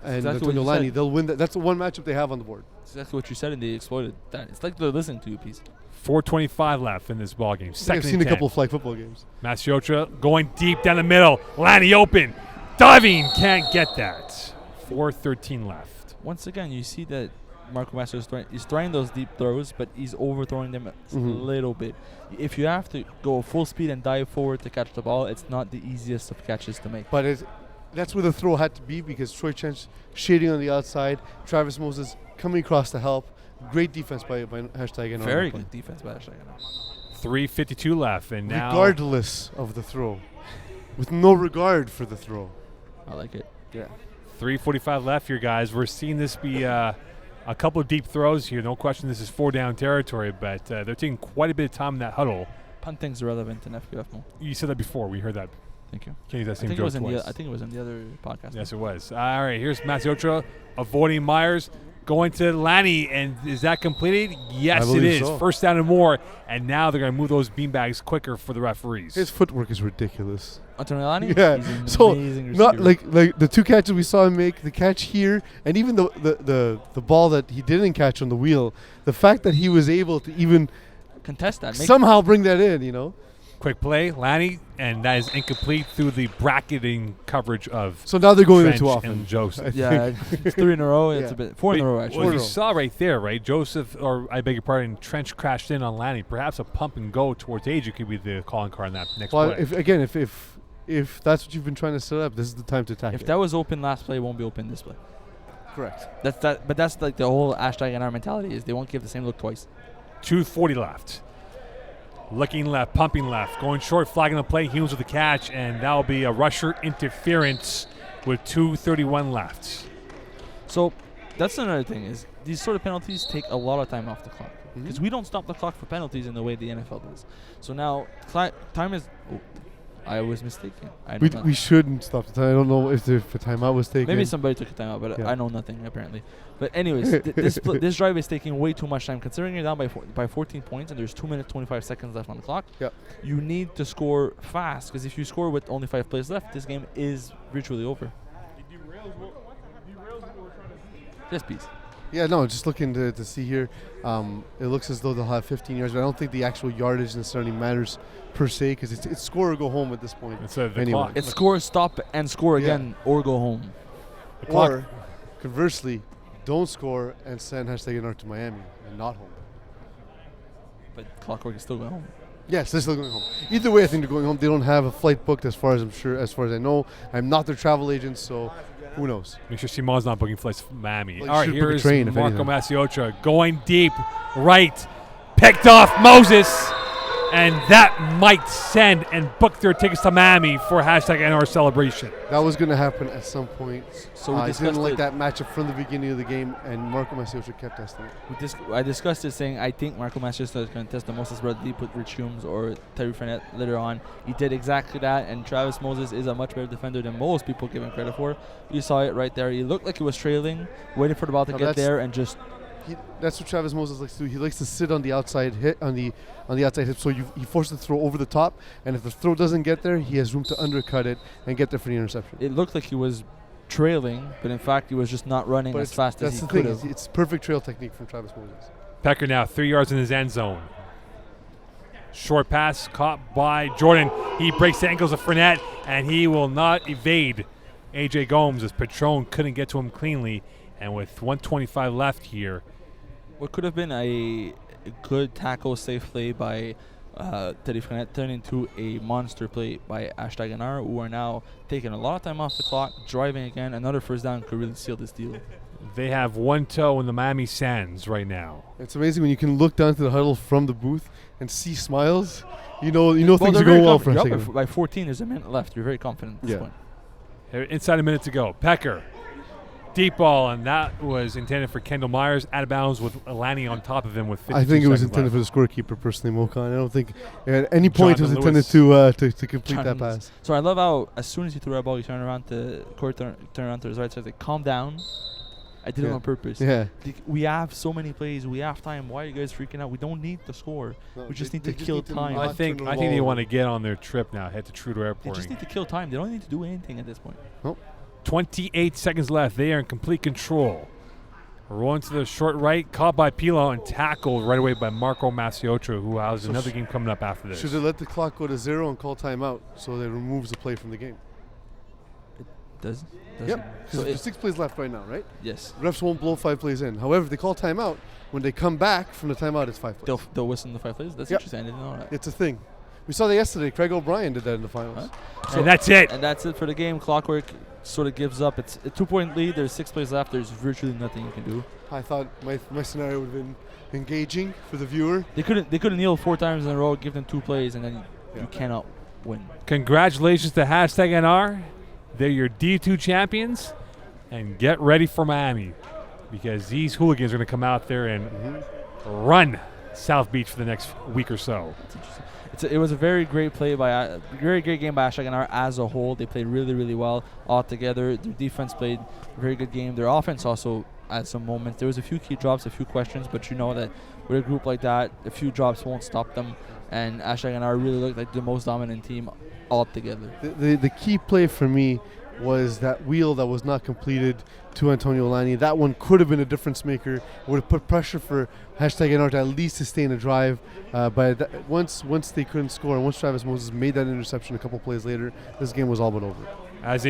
Speaker 3: Antonio Lani. They'll win that. That's the one matchup they have on the board.
Speaker 2: That's exactly what you said, and they exploited that. It's like they're listening to you, piece.
Speaker 1: 4:25 left in this ball game.
Speaker 3: I've seen a couple of flag football games.
Speaker 1: Masiotra going deep down the middle. Lanny open. Diving. Can't get that. 4:13 left.
Speaker 2: Once again, you see that Marco Mastro is throwing those deep throws, but he's overthrowing them a little bit. If you have to go full speed and dive forward to catch the ball, it's not the easiest of catches to make.
Speaker 3: But that's where the throw had to be, because Troy Trench shading on the outside, Travis Moses coming across to help. Great defense by hashtag NR.
Speaker 2: Very good defense by hashtag NR.
Speaker 1: 3:52 left, and now
Speaker 3: regardless of the throw, with no regard for the throw.
Speaker 2: I like it.
Speaker 3: Yeah.
Speaker 1: 3:45 left here, guys. We're seeing this be a couple of deep throws here. No question this is 4-down territory, but they're taking quite a bit of time in that huddle.
Speaker 2: Punting's irrelevant in FPF mode.
Speaker 1: You said that before. We heard that.
Speaker 2: Thank you.
Speaker 1: Can't use that
Speaker 2: I
Speaker 1: same
Speaker 2: think,
Speaker 1: joke twice.
Speaker 2: I think it was in the other podcast.
Speaker 1: Yes, it was. All right, here's Masiotra avoiding Myers, going to Lanny, and is that completed? Yes, it is.
Speaker 3: So.
Speaker 1: First down and more, and now they're going to move those beanbags quicker for the referees.
Speaker 3: His footwork is ridiculous.
Speaker 2: Antonio Lani?
Speaker 3: Yeah.
Speaker 2: He's an
Speaker 3: So
Speaker 2: amazing
Speaker 3: not
Speaker 2: receiver.
Speaker 3: like the two catches we saw him make, the catch here, and even the ball that he didn't catch on the wheel. The fact that he was able to even
Speaker 2: contest that.
Speaker 3: somehow bring that in, you know.
Speaker 1: Quick play, Lanny, and that is incomplete through the bracketing coverage of
Speaker 3: So now they're going
Speaker 1: Trench
Speaker 3: too often.
Speaker 1: and Joseph.
Speaker 2: Yeah, it's 3 in a row. It's
Speaker 3: Yeah.
Speaker 2: a bit 4 in a row actually.
Speaker 1: Well, you saw right there, right? Joseph, or I beg your pardon, Trench crashed in on Lanny. Perhaps a pump and go towards AJ could be the calling card on that next
Speaker 3: Well,
Speaker 1: play.
Speaker 3: if that's what you've been trying to set up, this is the time to attack
Speaker 2: If
Speaker 3: it.
Speaker 2: that was open last play, it won't be open this play.
Speaker 3: Correct.
Speaker 2: But that's like the whole hashtag NR mentality is they won't give the same look twice.
Speaker 1: 2:40 left. Looking left, pumping left, going short, flagging the play, Humes with the catch, and that'll be a rusher interference with 2:31 left.
Speaker 2: So that's another thing is these sort of penalties take a lot of time off the clock because we don't stop the clock for penalties in the way the NFL does. So now time is. Oh, I was mistaken.
Speaker 3: We shouldn't stop the time. I don't know if the timeout was taken.
Speaker 2: Maybe somebody took a timeout, but
Speaker 3: Yeah.
Speaker 2: I know nothing apparently. But anyways, this drive is taking way too much time. Considering you're down by 14 points and there's 2 minutes 25 seconds left on the clock, you need to score fast because if you score with only 5 plays left, this game is virtually over. Yes, please.
Speaker 3: Yeah, no, just looking to see here. It looks as though they'll have 15 yards, but I don't think the actual yardage necessarily matters per se because it's score or go home at this point.
Speaker 1: It's the
Speaker 3: Anyway.
Speaker 1: clock.
Speaker 2: It's score, stop, and score again, or go home.
Speaker 1: The clock.
Speaker 3: Or, conversely, don't score and send hashtag NR to Miami and not home.
Speaker 2: But Clockwork is still going home.
Speaker 3: Yes, they're still going home. Either way, I think they're going home. They don't have a flight booked as far as I know. I'm not their travel agent, so Who knows?
Speaker 1: Make sure Simon's not booking flights from Miami.
Speaker 3: Well,
Speaker 1: All right,
Speaker 3: should book a
Speaker 1: here's
Speaker 3: train, if
Speaker 1: Marco
Speaker 3: anything.
Speaker 1: Masiocha going deep, right, picked off Moses, and that might send and book their tickets to Miami for #NR celebration.
Speaker 3: That was going to happen at some point.
Speaker 2: So we
Speaker 3: I
Speaker 2: discussed
Speaker 3: didn't like
Speaker 2: it.
Speaker 3: that matchup from the beginning of the game, and Marco Masiocha kept testing it.
Speaker 2: I discussed it saying I think Marco Manchester is going to test the Moses brother deep with Rich Humes or Terry Fournette later on. He did exactly that, and Travis Moses is a much better defender than most people give him credit for. You saw it right there. He looked like he was trailing, waiting for the ball to
Speaker 3: No,
Speaker 2: get
Speaker 3: that's-
Speaker 2: there, and just
Speaker 3: That's what Travis Moses likes to do. He likes to sit on the outside hit on the outside hip, so he forces the throw over the top, and if the throw doesn't get there, he has room to undercut it and get there for the interception.
Speaker 2: it looked like he was trailing, but in fact he was just not running as fast as
Speaker 3: that's
Speaker 2: he
Speaker 3: the
Speaker 2: could
Speaker 3: thing.
Speaker 2: have.
Speaker 3: It's perfect trail technique from Travis Moses.
Speaker 1: Pecker now 3 yards in his end zone. Short pass caught by Jordan. He breaks the ankles of Fournette, and he will not evade A.J. Gomes as Patron couldn't get to him cleanly. And with 1:25 left here,
Speaker 2: What could have been a good tackle, safe play by Terry Fournette turned into a monster play by #NR, who are now taking a lot of time off the clock, driving again. Another first down could really seal this deal.
Speaker 1: they have one toe in the Miami Sands right now.
Speaker 3: It's amazing when you can look down to the huddle from the booth and see smiles. You know
Speaker 2: Well,
Speaker 3: things
Speaker 2: they're
Speaker 3: are
Speaker 2: very
Speaker 3: going well for a
Speaker 2: confident. You're
Speaker 3: second.
Speaker 2: up by 14, there's a minute left. You're very confident at this
Speaker 3: Yeah.
Speaker 2: point.
Speaker 1: Here, inside a minute to go. Pecker, deep ball, and that was intended for Kendall Myers. Out of bounds with Alani on top of him with 52
Speaker 3: I think it was
Speaker 1: seconds
Speaker 3: intended
Speaker 1: left.
Speaker 3: for the scorekeeper, personally, Mokan. I don't think at any point it was
Speaker 1: Jonathan
Speaker 3: intended to complete that
Speaker 2: Jonathan
Speaker 3: pass.
Speaker 2: So I love how as soon as you throw a ball, you turn around to Corey, turn around to his right side, like, calm down. I did it
Speaker 3: Yeah.
Speaker 2: on purpose.
Speaker 3: Yeah.
Speaker 2: We have so many plays. We have time. Why are you guys freaking out? We don't need to score.
Speaker 3: No,
Speaker 2: We just
Speaker 3: they-
Speaker 2: need to
Speaker 3: they just
Speaker 2: kill
Speaker 3: need to
Speaker 2: time.
Speaker 3: not
Speaker 1: I think
Speaker 3: turn the
Speaker 1: they
Speaker 3: ball
Speaker 1: want to
Speaker 3: over.
Speaker 1: get on their trip now, head to Trudeau
Speaker 2: They
Speaker 1: Airport.
Speaker 2: just need to kill time. They don't need to do anything at this point.
Speaker 1: 28 seconds left. They are in complete control. Rolling to the short right, caught by Pilo and tackled right away by Marco Masiocha, who has
Speaker 3: So
Speaker 1: another game coming up after this.
Speaker 3: Should have let the clock go to 0 and call timeout so that it removes the play from the game.
Speaker 2: Does
Speaker 3: Yep.
Speaker 2: So
Speaker 3: There's 6 plays left right now, right?
Speaker 2: yes.
Speaker 3: Refs won't blow 5 plays in. However, if they call timeout, when they come back from the timeout, it's 5 plays.
Speaker 2: They'll whistle in the 5 plays. That's
Speaker 3: Yep.
Speaker 2: interesting. I didn't know that.
Speaker 3: It's a thing. We saw that yesterday. Craig O'Brien did that in the finals.
Speaker 2: Huh?
Speaker 1: And that's it.
Speaker 2: And that's it for the game. Clockwork sort of gives up. It's a 2-point lead. There's 6 plays left. There's virtually nothing you can do.
Speaker 3: I thought my scenario would have been engaging for the viewer.
Speaker 2: They couldn't kneel 4 times in a row, give them 2 plays, and then
Speaker 3: Yeah.
Speaker 2: you cannot win.
Speaker 1: Congratulations to #NR. They're your D2 champions. And get ready for Miami, because these hooligans are going to come out there and run South Beach for the next week or so.
Speaker 2: It's interesting. It was a very great play by very great game by #NR as a whole. They played really, really well all together. Their defense played a very good game. Their offense also at some moments. There was a few key drops, a few questions, but you know that with a group like that, a few drops won't stop them. And #NR really looked like the most dominant team altogether.
Speaker 3: The key play for me was that wheel that was not completed to Antonio Lani. That one could have been a difference maker. It would have put pressure for #NR to at least sustain a drive. But once they couldn't score, and once Travis Moses made that interception a couple plays later, this game was all but over.
Speaker 1: As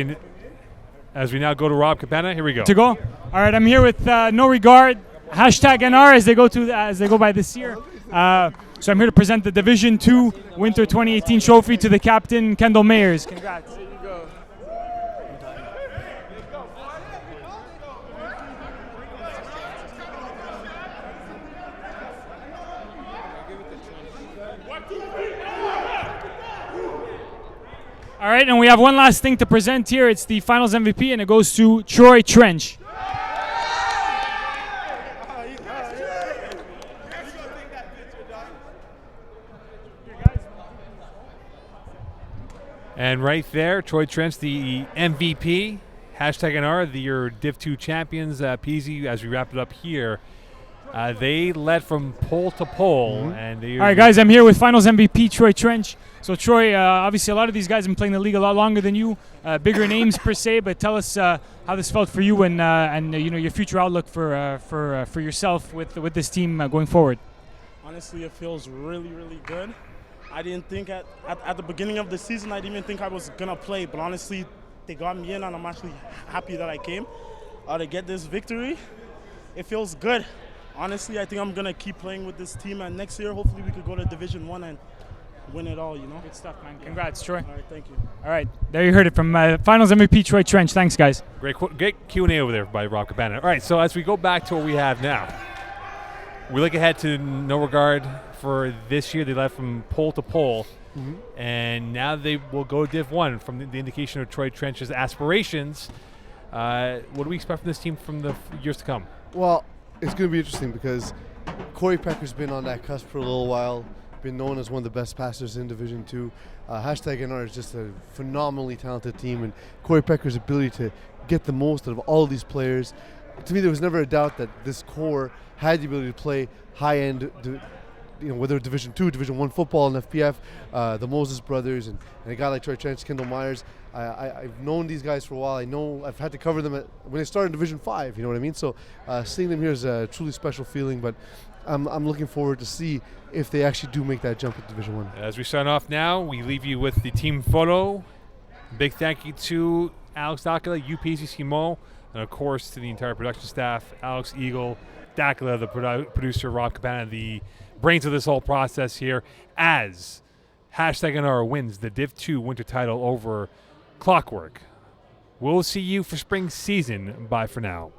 Speaker 1: we now go to Rob Capena, here we go.
Speaker 4: To go. All right, I'm here with No Regard, #NR as they go by this year. So I'm here to present the Division II Winter 2018 trophy to the captain, Kendall Mayers. Congrats. All right, and we have one last thing to present here. It's the Finals MVP, and it goes to Troy Trench.
Speaker 1: And right there, Troy Trench, the MVP, #NR, your Div 2 champions. Peasy, as we wrap it up here, they led from pole to pole. And they
Speaker 4: All right, guys, I'm here with Finals MVP Troy Trench. So, Troy, obviously, a lot of these guys have been playing the league a lot longer than you, bigger names per se. But tell us how this felt for you and you know, your future outlook for yourself with this team going forward.
Speaker 5: Honestly, it feels really, really good. I didn't think at the beginning of the season, I didn't even think I was gonna play. But honestly, they got me in, and I'm actually happy that I came to get this victory. It feels good. Honestly, I think I'm gonna keep playing with this team, and next year, hopefully, we could go to Division 1 and win it all, you know.
Speaker 4: Good stuff, man. Congrats, Troy.
Speaker 5: All right, thank you.
Speaker 4: All right, there you heard it from Finals MVP Troy Trench. Thanks, guys.
Speaker 1: Great Q&A over there by Rob Cabana. All right, so as we go back to what we have now, we look ahead to No Regard for this year. They led from pole to pole, and now they will go Div 1 from the indication of Troy Trench's aspirations. What do we expect from this team from the years to come?
Speaker 3: Well, it's going to be interesting because Corey Pecker's been on that cusp for a little while, been known as one of the best passers in Division 2. #NR is just a phenomenally talented team, and Corey Pecker's ability to get the most out of all of these players. To me, there was never a doubt that this core had the ability to play high-end, whether Division 2, Division 1 football and FPF, the Moses brothers, and a guy like Troy Trench, Kendall Myers. I've known these guys for a while. I know I've had to cover them when they started in Division 5, you know what I mean? So seeing them here is a truly special feeling, but I'm looking forward to see if they actually do make that jump to Division 1.
Speaker 1: As we sign off now, we leave you with the team photo. Big thank you to Alex Dakila, UPC Simon, and of course to the entire production staff, Alex Eagle, Dakila, the producer, Rob Cabana, the brains of this whole process here, as #NR wins the Div 2 winter title over Clockwork. We'll see you for spring season. Bye for now.